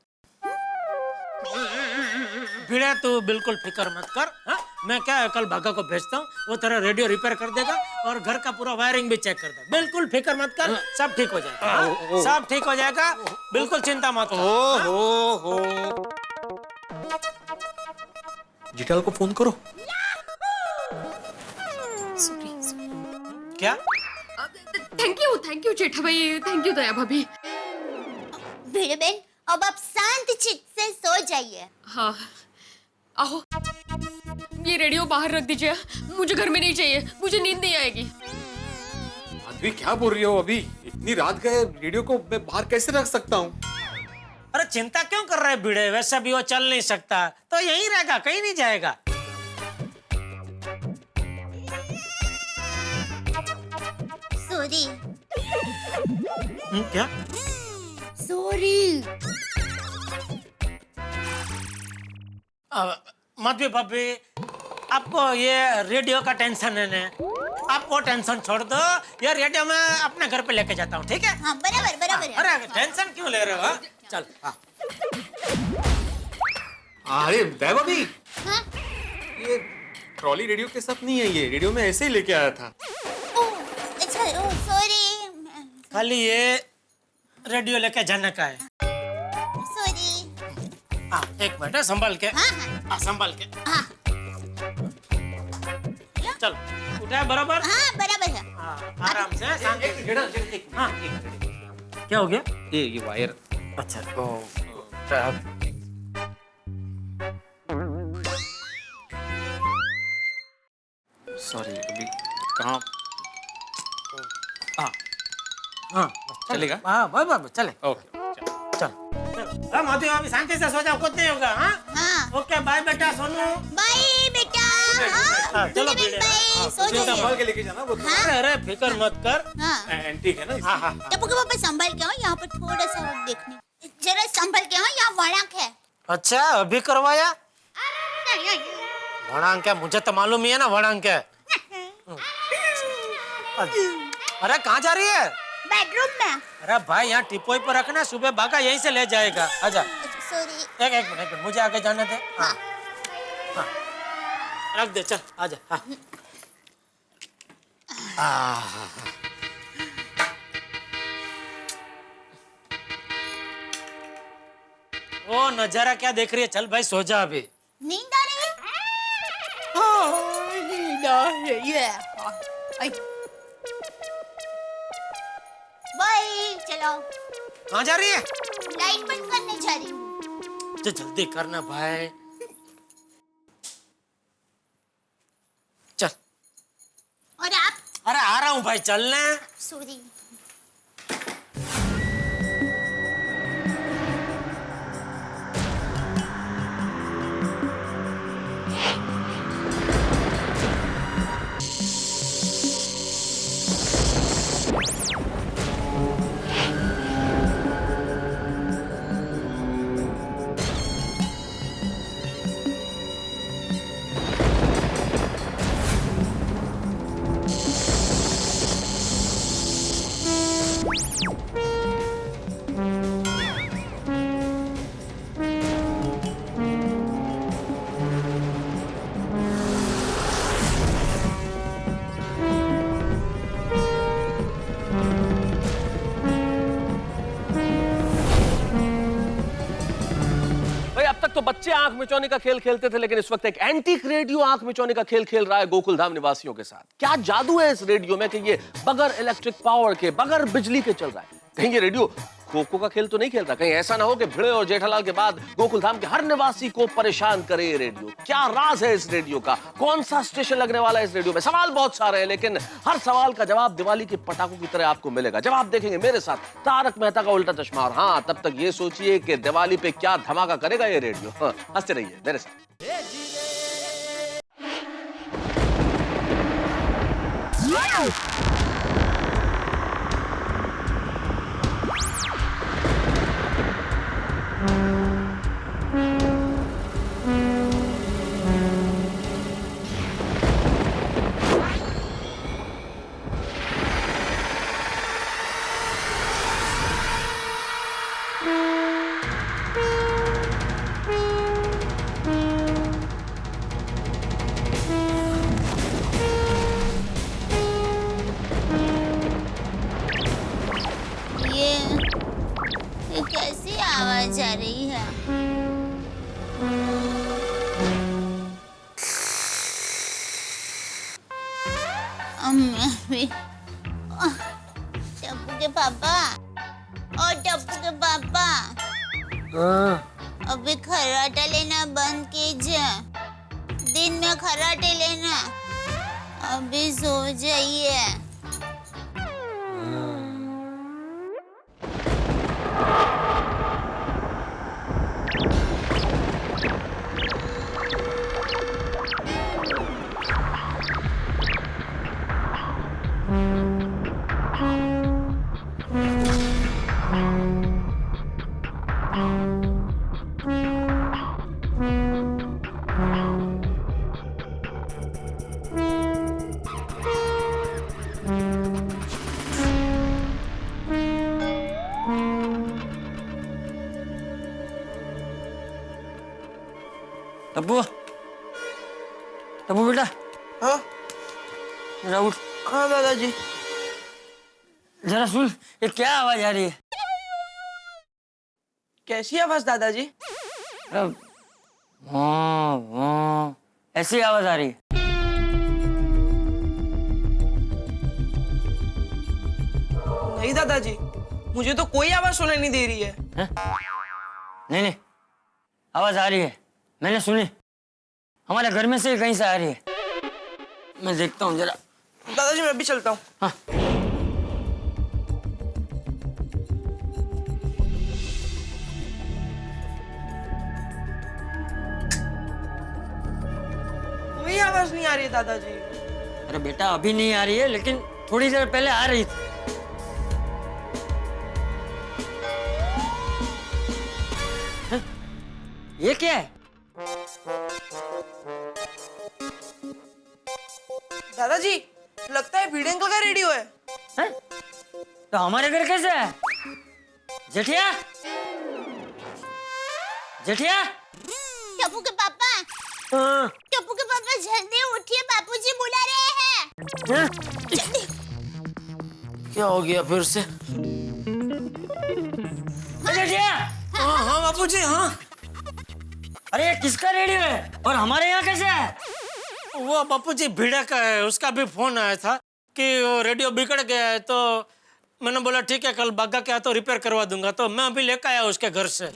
भिड़े तू बिल्कुल फिक्र मत कर। हाँ? मैं क्या है, कल भागा को भेजता हूँ, वो तेरा रेडियो रिपेयर कर देगा और घर का पूरा वायरिंग भी चेक कर देगा। बिल्कुल फिक्र मत कर, सब ठीक हो जाएगा। हाँ? सब ठीक हो जाएगा, बिल्कुल चिंता मत कर।
हो जिठाल को फोन करो।
क्या?
थैंक यू जेठा भाई, थैंक यू दया भाभी।
भिड़े बहन अब आप शांत चित्त से सो जाइए।
हाँ, आओ ये रेडियो बाहर रख दीजिए, मुझे घर में नहीं चाहिए, मुझे नींद नहीं आएगी।
अभी क्या बोल रही हो? अभी इतनी रात गए, रेडियो को मैं बाहर कैसे रख सकता हूँ?
अरे चिंता क्यों कर रहे भिड़े? वैसे भी वो चल नहीं सकता तो यहीं रहेगा, कहीं नहीं जाएगा।
सॉरी।
क्या?
सॉरी।
मधु भाभी, आपको ये रेडियो का टेंशन है ना, आप वो टेंशन छोड़ दो, ये रेडियो में अपने घर पे लेके जाता हूँ, ठीक है?
हाँ बराबर।
अरे टेंशन क्यों ले रहे हो? चल।
अरे दया भाभी,
हाँ?
ये ट्रॉली रेडियो के साथ नहीं है, ये रेडियो में ऐसे ही लेके आया था।
अच्छा, सॉरी।
खाली ये रेडियो लेके जाने का है।
सॉरी।
एक मिनट, संभाल के।
हाँ।
संभाल के।
हाँ।
चल, उठा बराबर?
हाँ बराबर है।
आराम से, शांति से। हाँ। क्या हो गया?
ये वायर।
अच्छा।
सॉरी, अभी कहाँ?
हाँ,
चलेगा?
हाँ, बस चले।
ओके,
चल। हाँ माधवी, अभी शांति से सो जाओ, कुछ नहीं होगा। हाँ? ओके, बाय बेटा सोनू।
बाय बेटा।
हाँ, चलो
भिड़े
भिड़े।
भाई सो जाइए।
संभाल के लेके जाना वो।
अरे फिक्र मत कर।
हाँ।
एंटीक है ना इसलिए।
हाँ।
टप्पू के पापा संभल के आओ, यहाँ पर थोड़ा सा देखने। जरा संभल के आओ, यहाँ वड़ाक है।
अच्छा, अभी करवाया? वड़ांग क्या? मुझे तो मालूम ही है ना वड़ांग क्या। अरे कहाँ जा रही है?
बेडरूम में।
अरे भाई यहाँ टिपोई पर रखना, सुबह भागा यहीं से ले जाएगा। आजा।
सॉरी।
एक मिनट, मुझे आगे जाने दे। हाँ। रख दे, चल आजा। हाँ। ओ नजारा क्या देख रही है? चल भाई सो जा अभी।
नींद आ रही है? नींद आ रही है। बाय, चलो।
कहाँ जा रही है?
लाइट बंद करने जा रही हूँ।
तो जल्दी करना भाई। चल।
और आप?
अरे आ रहा हूँ भाई, चलना।
सॉरी।
बच्चे आंख मिचौने का खेल खेलते थे, लेकिन इस वक्त एक एंटीक रेडियो आंख मिचौने का खेल खेल रहा है गोकुलधाम निवासियों के साथ। क्या जादू है इस रेडियो में कि ये बगैर इलेक्ट्रिक पावर के, बगैर बिजली के चल रहा है। कहीं ये रेडियो खो-खो का खेल तो नहीं खेल रहा? कहीं ऐसा ना हो कि भिड़े और जेठालाल के बाद गोकुलधाम के हर निवासी को परेशान करे ये रेडियो? क्या राज है इस रेडियो का? कौन सा स्टेशन लगने वाला है इस रेडियो में? सवाल बहुत सारे हैं, लेकिन हर सवाल का जवाब दिवाली के पटाखों की तरह आपको मिलेगा। जवाब देखेंगे मेरे साथ, तारक मेहता का उल्टा चश्मा। और हाँ, तब तक ये सोचिए कि दिवाली पे क्या धमाका करेगा ये रेडियो। हाँ, हंसते रहिए मेरे साथ।
ये कैसी आवाज आ रही है? मैं भी टप्पू के पापा, और टप्पू के पापा, अभी खर्राटा लेना बंद कीजिए। दिन में खर्राटे लेना, अभी सो जाइए।
टप्पू, टप्पू बेटा।
हाँ
जरा उठ।
हाँ दादाजी।
जरा सुन, ये क्या आवाज आ रही है?
कैसी आवाज दादाजी?
ऐसी आवाज आ रही है।
नहीं दादाजी, मुझे तो कोई आवाज सुनाई नहीं दे रही है।
नहीं नहीं, आवाज आ रही है, मैंने सुनी। हमारे घर में से कहीं से आ रही है। मैं देखता हूँ जरा।
दादाजी मैं भी चलता हूँ।
हाँ।
कोई आवाज नहीं आ रही है दादाजी।
अरे बेटा, अभी नहीं आ रही है, लेकिन थोड़ी देर पहले आ रही थी। ये क्या है?
दादाजी लगता है भिड़े अंकल का रेडियो है।
तो हमारे घर कैसे है? जेठिया, जेठिया।
टप्पू के पापा, टप्पू के पापा जल्दी उठिए, बापूजी बुला रहे हैं। जल्दी।
क्या हो गया फिर से?
जेठिया।
हाँ बापूजी। हाँ।
अरे किसका रेडियो है और हमारे यहाँ कैसे है?
वो बापूजी भिड़े का है। उसका भी फोन आया था कि वो रेडियो बिगड़ गया है, तो मैंने बोला ठीक है, कल बागा के तो रिपेयर करवा दूंगा। तो मैं अभी लेकर आया उसके घर से।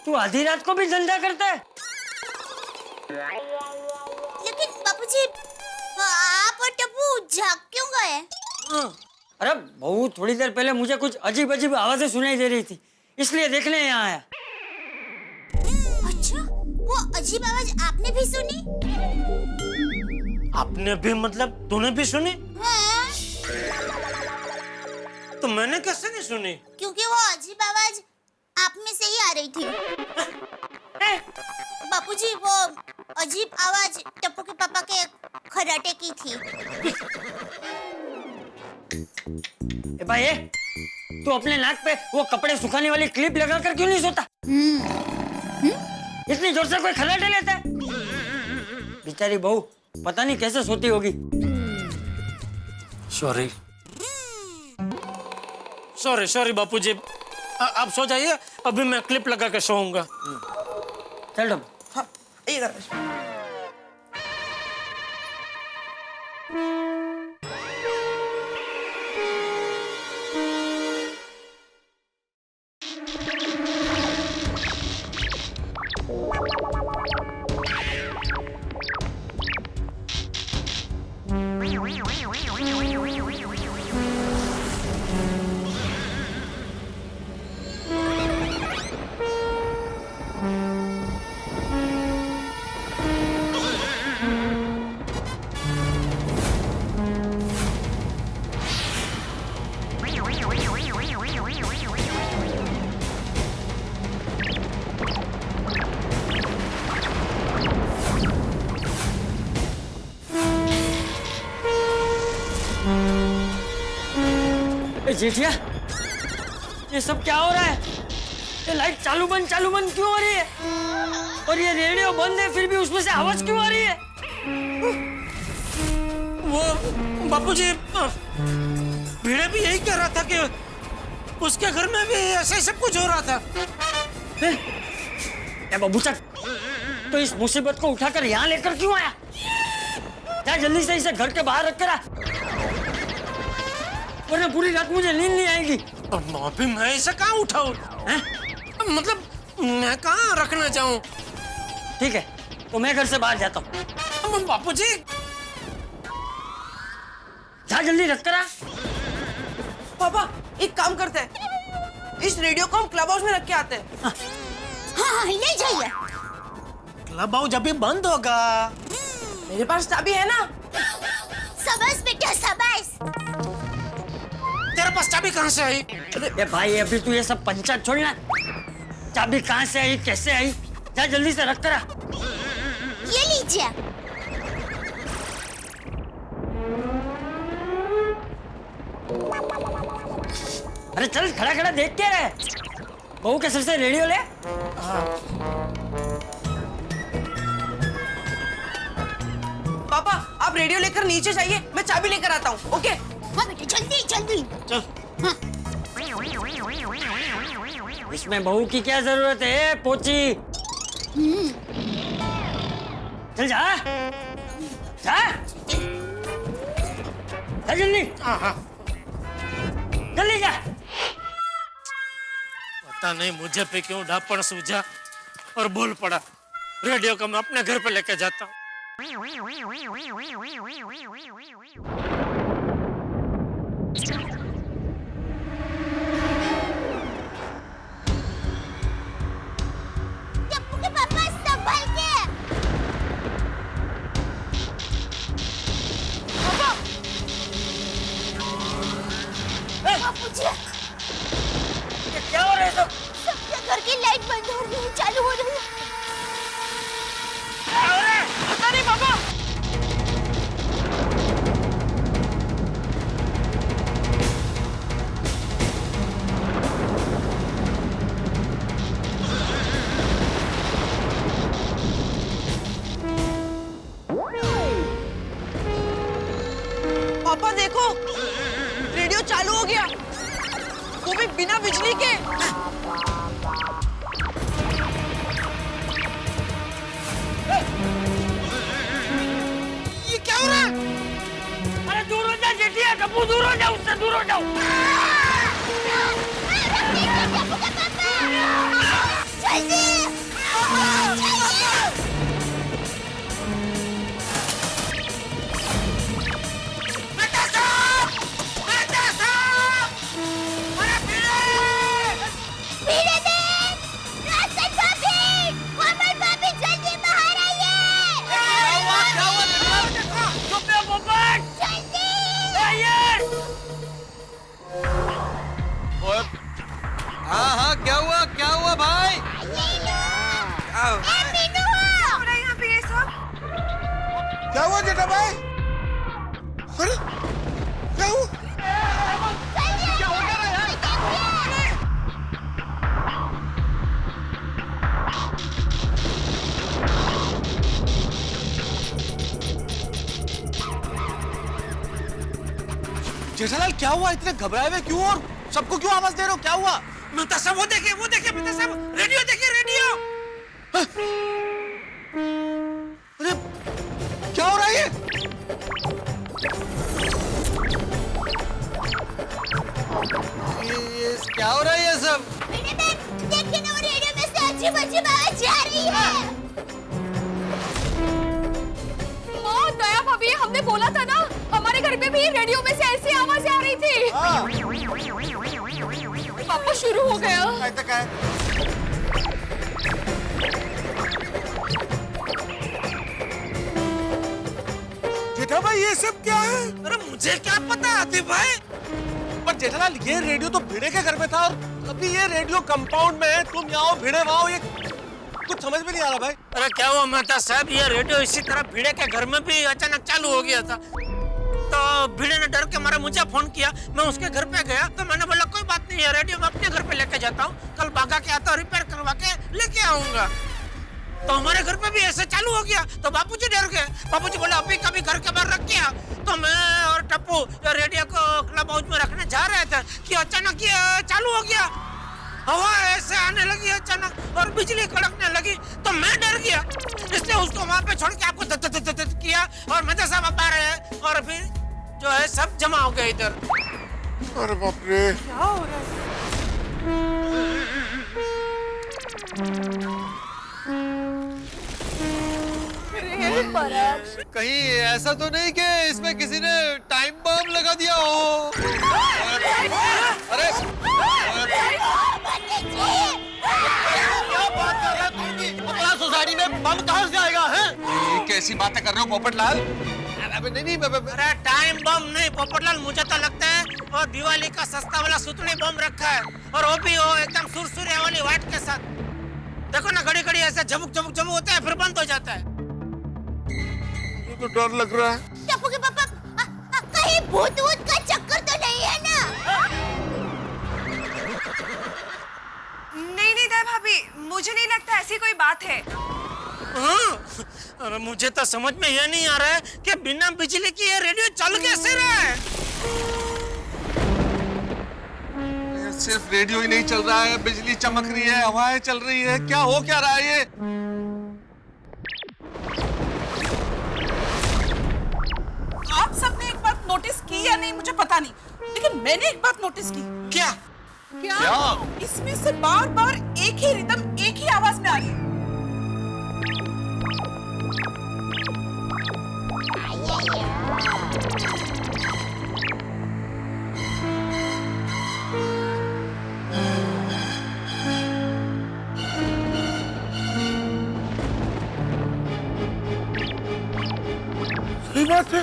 तू आधी रात को भी धंधा करता है?
लेकिन बापूजी, आप और टप्पू जाग क्यों गए?
अरे बहू, थोड़ी देर पहले मुझे कुछ अजीब अजीब आवाजें सुनाई दे रही थी, इसलिए देखने यहाँ आया।
अच्छा, वो अजीब आवाज आपने भी सुनी?
आपने भी मतलब तूने भी सुनी?
हाँ।
तो मैंने कैसे नहीं सुनी?
क्योंकि वो अजीब आवाज आप में से ही आ रही थी। बापूजी, वो अजीब आवाज टप्पू के पापा के खर्राटे की थी।
ए भाई, तू अपने नाक पे वो कपड़े सुखाने वाली क्लिप लगाकर क्यों नहीं सोता? इतनी जोर से कोई खर्राटे लेता है? बेचारी बहू पता नहीं कैसे सोती होगी।
सॉरी सॉरी सॉरी बापूजी, आप सो जाइए, अभी मैं क्लिप लगा के सोऊंगा।
चल डब।
हाँ ये दादाजी।
जेठिया, ये सब क्या हो रहा है? ये लाइट चालू बंद क्यों हो रही है? और ये रेडियो बंद है फिर भी उसमें से आवाज क्यों आ रही है?
वो बापूजी, भिड़े भी यही कह रहा था कि उसके घर में भी ऐसा ही सब कुछ हो रहा था।
बाबूचक, तो इस मुसीबत को उठाकर यहाँ लेकर क्यों आया? जा जल्दी से इसे घर के बाहर रख कर आ, वरना पूरी रात मुझे नींद नहीं आएगी।
अभी मैं इसे कहाँ उठाऊं? मतलब मैं कहाँ रखना चाहूँ?
ठीक है, तो मैं घर से बाहर जाता हूँ।
बापूजी,
जा जल्दी रख कर आ।
पापा एक काम करते हैं, इस रेडियो को हम क्लब हाउस में रख के आते हैं।
हाँ ले जाइए।
क्लब हाउस अभी बंद होगा।
मेरे पास चाबी है ना।
सबस बेटा सबस।
तेरे पास चाबी कहाँ से आई?
अरे भाई, अभी तू ये सब पंचायत छोड़ना। चाबी कहाँ से आई, कैसे आई? जा जल्दी से रख कर आ।
ये लीजिए।
अरे चल, खड़ा खड़ा देख के रहे। बहू के सर से रेडियो ले।
पापा आप रेडियो लेकर नीचे जाइए, मैं चाबी लेकर आता हूँ। ओके?
हाँ बेटा जल्दी जल्दी।
चल।
हाँ।
इसमें बहू की क्या जरूरत है, पोची? चल जा जा जल्दी। जल्दी जा।
पता नहीं मुझे पे क्यों ढापण सूझा और बोल पड़ा, रेडियो को मैं अपने घर पे लेके जाता हूँ।
टप्पू के पापा संभाल के। पापा। बापूजी।
ये क्या हो रहा है सब?
सबके घर की लाइट बंद हो रही है, चालू हो रही है।
पता नहीं पापा। पापा देखो, रेडियो चालू हो गया, वो भी बिना बिजली के।
ये क्या हो रहा है?
अरे दूर हो जा जेठिया, टप्पू दूर हो जाओ, उससे दूर हो जाओ।
जल्दी।
हाँ हाँ क्या हुआ भाई?
क्या हुआ जेठा भाई? अरे क्या हुआ?
क्या हो गया
जेठालाल क्या हुआ? इतने घबराए हुए क्यों और सबको क्यों आवाज दे रहे हो? क्या हुआ?
मेहता साहब वो देखिए मेहता साहब, रेडियो देखिए, रेडियो।
अरे क्या हो रहा है ये?
क्या हो रहा है ये सब?
देखिए ना, वो रेडियो में से अजीब-अजीब आवाज आ रही है।
माँ, दया भाभी, हमने बोला था ना, हमारे घर में भी रेडियो में से ऐसी आवाज आ रही थी। पापा शुरू हो गया।
जेठा भाई ये सब क्या है?
अरे मुझे क्या पता आतिफ भाई।
पर जेठालाल ये रेडियो तो भिड़े के घर में था और अभी ये रेडियो कंपाउंड में है, तुम यहाँ हो भिड़े वहाँ हो, ये कुछ समझ में नहीं आ रहा भाई।
अरे क्या हुआ मेहता साहब, ये रेडियो इसी तरह भिड़े के घर में भी अचानक चालू हो गया था। तो भिड़े ने डर के मारे मुझे फोन किया, मैं उसके घर पे गया तो मैंने बोला कोई बात नहीं है, रेडियो मैं अपने घर पे लेके जाता हूँ, कल भागा के आता हूँ, रिपेयर करवा के लेके आऊंगा। तो हमारे घर पे भी ऐसे चालू हो गया तो बापूजी डर गए। बापूजी बोले अभी कभी घर के बाहर रख गया। तो मैं और टप्पू रेडियो को क्लब हाउस में रखने जा रहे थे कि अचानक ये चालू हो गया, हवा ऐसे आने लगी अचानक और बिजली कड़कने लगी तो मैं डर गया, इसलिए उसको वहां पे छोड़ के आपको किया और मेहता साहब अब आ रहे हैं और फिर जो है सब जमा हो गए इधर।
अरे बाप रे,
क्या हो रहा है?
कहीं ऐसा तो नहीं कि इसमें किसी ने टाइम बम लगा दिया हो? अरे क्या बात कर रहे हो तुम? अपना सोसाइटी में बम कहाँ से आएगा? है कैसी बातें कर रहे हो पोपटलाल? नहीं
अरे टाइम बम नहीं पोपटलाल, मुझे तो लगता है और दिवाली का सस्ता वाला सुतली बम रखा है और वो भी वो एकदम सुरसुरे वाली वाट के साथ। देखो ना घड़ी घड़ी ऐसे झमुक झमुक झमुक होता है फिर बंद हो जाता है।
मुझे तो डर लग रहा है।
टप्पू के पापा, कहीं भूत वूत का चक्कर तो नहीं है ना?
नहीं दया भाभी, मुझे नहीं लगता ऐसी कोई बात है।
हाँ? अरे मुझे तो समझ में यह नहीं आ रहा है कि बिना बिजली की ये रेडियो चल कैसे रहा है।
सिर्फ रेडियो ही नहीं चल रहा है, बिजली चमक रही है, हवाएं चल रही है, क्या हो क्या रहा है ये?
आप सबने एक बात नोटिस की या नहीं मुझे पता नहीं, लेकिन मैंने एक बात नोटिस की।
क्या?
इसमें से बार बार एक ही रिदम एक ही आवाज में आ रही है।
सही बात है।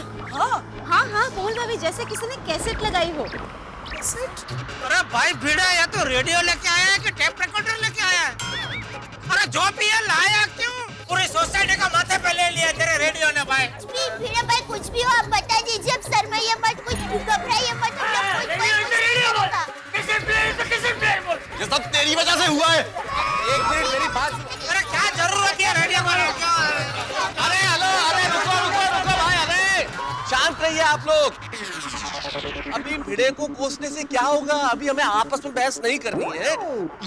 हाँ बोल भाभी, जैसे किसी ने कैसेट लगाई हो।
अरे भाई भिड़ा या तो रेडियो लेके आया है कि टेप रिकॉर्डर लेके आया है? अरे जो भी है लाया क्यों? पूरी सोसाइटी का माथे पे ले लिया तेरे रेडियो ने भाई।
भिड़ा भाई कुछ भी हो आप बता दीजिए, अब शर्माइए मत, कुछ घबराइए मत।
ये सब तेरी वजह से हुआ है।
एक मिनट मेरी बात।
अरे क्या जरूरत है रेडियो को?
अरे हेलो, अरे रुको भाई, अरे शांत रहिए आप लोग। अभी भिड़े को कोसने से क्या होगा? अभी हमें आपस में बहस नहीं करनी है,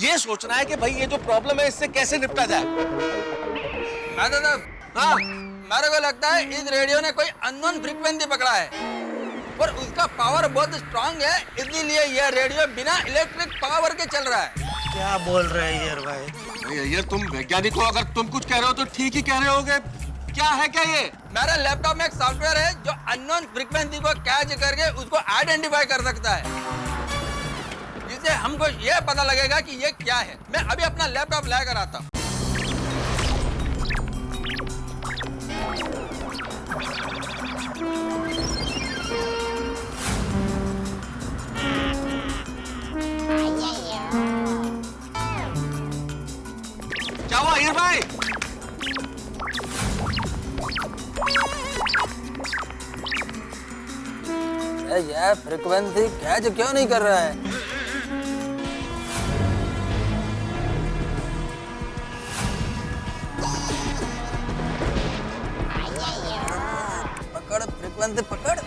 ये सोचना है कि भाई ये जो प्रॉब्लम है इससे कैसे निपटा जाए।
हाँ, मेरे को लगता है इस रेडियो ने कोई अननोन फ्रीक्वेंसी पकड़ा है और उसका पावर बहुत स्ट्रांग है, इसीलिए यह रेडियो बिना इलेक्ट्रिक पावर के चल रहा है।
क्या बोल रहे हैं यार भाई?
ये तुम वैज्ञानिक हो, अगर तुम कुछ कह रहे हो तो ठीक ही कह रहे होगे। क्या है क्या ये?
मेरा लैपटॉप में एक सॉफ्टवेयर है जो अननोन फ्रीक्वेंसी को कैच करके उसको आइडेंटिफाई कर सकता है, जिससे हमको यह पता लगेगा कि ये क्या है। मैं अभी अपना लैपटॉप लेकर आता हूँ।
क्या हुआ हीर भाई?
यह फ्रीक्वेंसी कैच क्यों नहीं कर रहा है? पकड़ फ्रीक्वेंसी पकड़।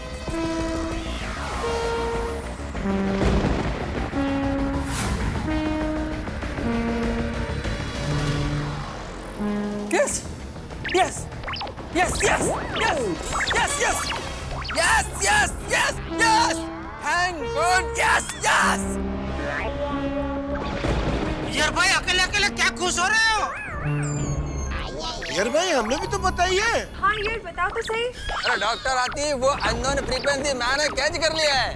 Yes. Yes. Yes. Yes. Yes. Yes. Yes.
Yes, yes, yes, yes. Thank God. Yes, yes.
यार भाई अकेले अकेले क्या खुश हो रहे हो?
यार भाई हमें भी तो बताइए।
हाँ यार बताओ तो सही।
अरे डॉक्टर आती वो अननोन फ्रीक्वेंसी मैंने कैच कर लिया है।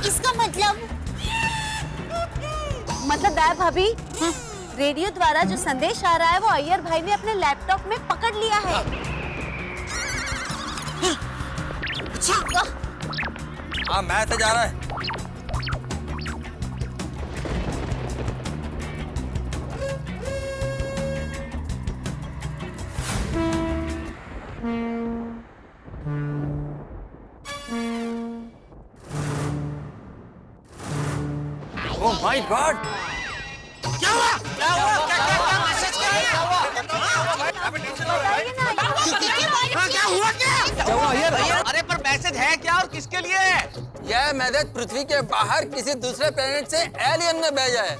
इसका मतलब
दाया भाभी, रेडियो द्वारा जो संदेश आ रहा है वो अय्यर भाई ने अपने लैपटॉप में पकड़ लिया है।
हाँ मैसेज आ रहा है। ओह माय गॉड,
क्या हुआ? क्या हुआ? क्या मैसेज क्या है? क्या हुआ क्या?
अरे पर मैसेज है क्या और किसके लिए है? यह मैसेज पृथ्वी के बाहर किसी दूसरे प्लेनेट से एलियन ने भेजा है।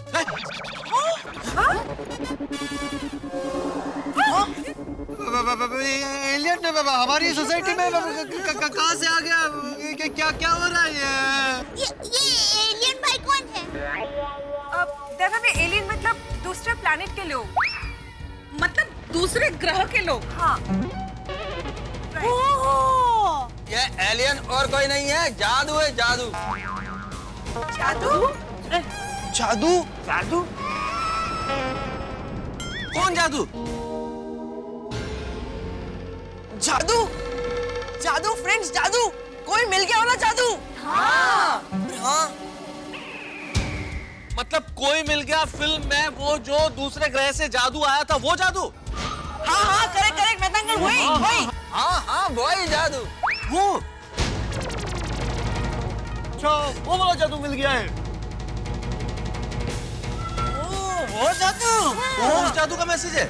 एलियन हमारी सोसाइटी में कहाँ से आ गया? क्या क्या हो रहा है
ये एलियन भाई कौन है?
एलियन मतलब दूसरे प्लैनेट के लोग,
मतलब दूसरे ग्रह के लोग।
हाँ।
ये एलियन और कोई नहीं है, जादू है, जादू।
जादू?
जादू?
जादू? कौन जादू?
जादू? जादू फ्रेंड्स, जादू। कोई मिल गया वाला जादू।
हाँ।
हाँ।
मतलब कोई मिल गया फिल्म में वो जो दूसरे ग्रह से जादू आया था, वो जादू?
हाँ हाँ करेक्ट करेक्ट वेदांगन, वही वही।
हाँ हाँ वही जादू।
वो
अच्छा वो वाला जादू मिल गया है।
वो जादू?
वो उस जादू का मैसेज है।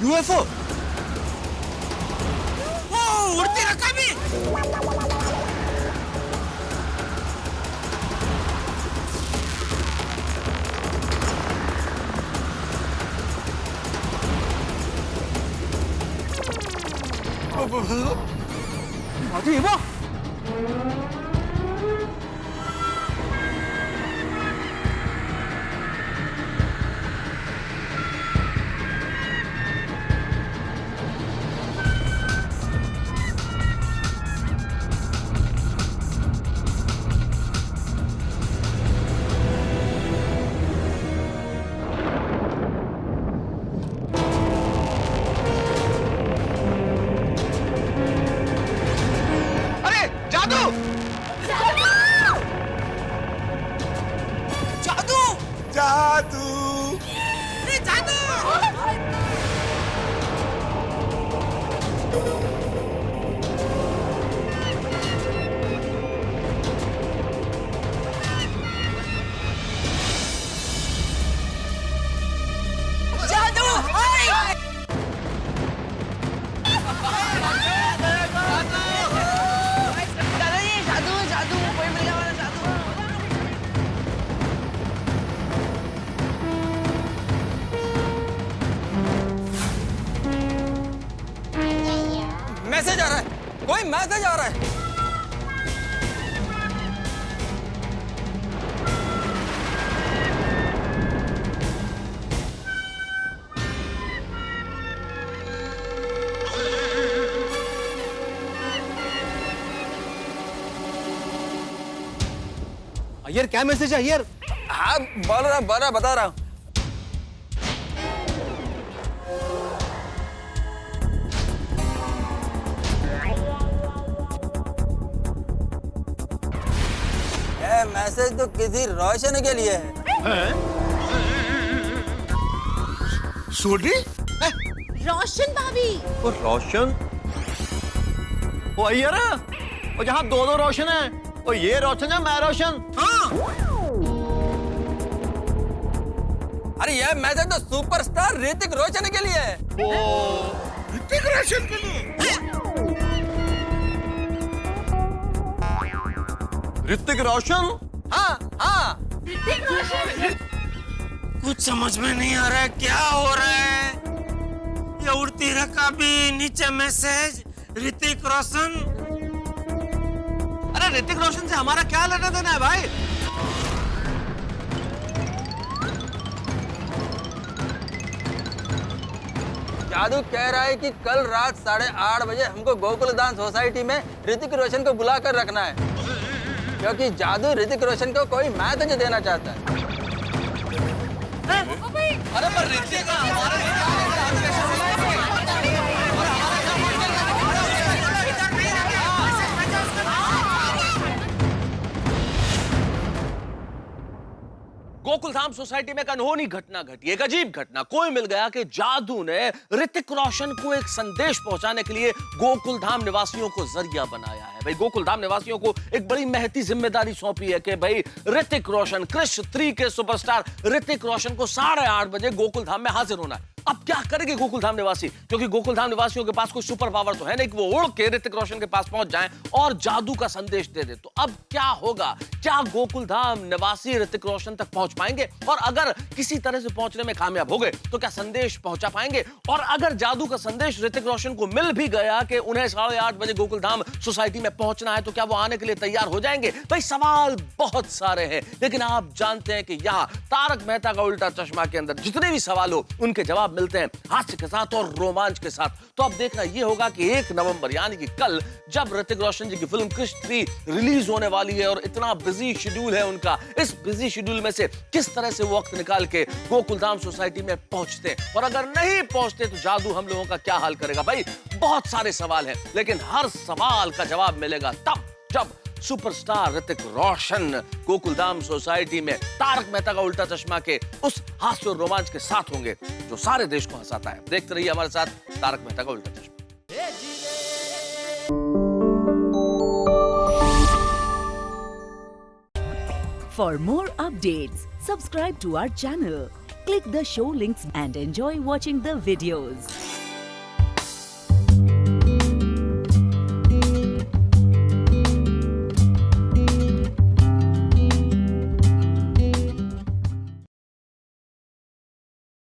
यूएफओ? वो उड़ती रकाबी?
अरे वाह,
मैसेज आ रहा है, कोई मैसेज आ रहा है।
अय्यर क्या मैसेज है अय्यर?
हाँ बोल रहा बता रहा हूँ। ये मैसेज तो किसी रोशन के लिए है।
सोडी?
रोशन भाभी।
वो रोशन, वो अय्यर है, और जहाँ दो रोशन है, और ये रोशन है, मैं रोशन।
हाँ
अरे ये मैसेज तो सुपरस्टार ऋतिक रोशन के लिए है।
ऋतिक रोशन के लिए?
ऋतिक रोशन?
हाँ हाँ।
कुछ समझ में नहीं आ रहा है क्या हो रहा है। ये उड़ती रकाबी, नीचे मैसेज, ऋतिक रोशन।
अरे ऋतिक रोशन से हमारा क्या लेना देना है भाई?
जादू कह रहा है कि कल रात 8:30 बजे हमको गोकुल दान सोसाइटी में ऋतिक रोशन को बुला कर रखना है, क्योंकि जादू ऋतिक रोशन को कोई मैसेज देना चाहता है।
अरे पर ऋतिक का हमारे गोकुल धाम सोसाइटी में एक अनहोनी घटना घटी, एक अजीब घटना। कोई मिल गया कि जादू ने ऋतिक रोशन को एक संदेश पहुंचाने के लिए गोकुल धाम निवासियों को जरिया बनाया है। भाई गोकुल धाम निवासियों को एक बड़ी महती जिम्मेदारी सौंपी है कि भाई ऋतिक रोशन, क्रिश 3 के सुपरस्टार ऋतिक रोशन को 8:30 बजे गोकुल धाम में हाजिर होना है। अब क्या करेंगे गोकुल धाम निवासी, क्योंकि गोकुल धाम निवासियों के पास कोई सुपर पावर तो है नहीं कि वो उड़ के ऋतिक रोशन के पास पहुंच जाएं और जादू का संदेश दे दे। तो अब क्या होगा? क्या गोकुल धाम निवासी ऋतिक रोशन तक पहुंच पाएंगे? और अगर किसी तरह से पहुंचने में कामयाब हो गए तो क्या संदेश पहुंचा पाएंगे? और अगर जादू का संदेश ऋतिक रोशन को मिल भी गया कि उन्हें 8:30 बजे गोकुल धाम सोसाइटी में पहुंचना है, तो क्या वो आने के लिए तैयार हो जाएंगे? भाई सवाल बहुत सारे हैं, लेकिन आप जानते हैं कि यहाँ तारक मेहता का उल्टा चश्मा के अंदर जितने भी सवाल हो उनके जवाब मिलते हैं हास्य के साथ और रोमांच के साथ। तो अब देखना यह होगा कि 1 नवंबर यानी कि कल जब ऋतिक रोशन जी की फिल्म क्रिश 3 रिलीज होने वाली है और इतना बिजी शेड्यूल है उनका, इस बिजी शेड्यूल में से किस तरह से वो वक्त निकाल के गोकुल धाम सोसाइटी में पहुंचते हैं, और अगर नहीं पहुंचते तो जादू हम लोगों का क्या हाल करेगा? भाई बहुत सारे सवाल हैं, लेकिन हर सवाल का जवाब मिलेगा तब जब सुपरस्टार ऋतिक रोशन गोकुल धाम सोसाइटी में तारक मेहता का उल्टा चश्मा के उस हास्य और रोमांच के साथ होंगे जो सारे देश को हंसाता है। देखते रहिए हमारे साथ तारक मेहता का उल्टा चश्मा।
For more updates, subscribe to our channel, click the show links and enjoy watching the videos.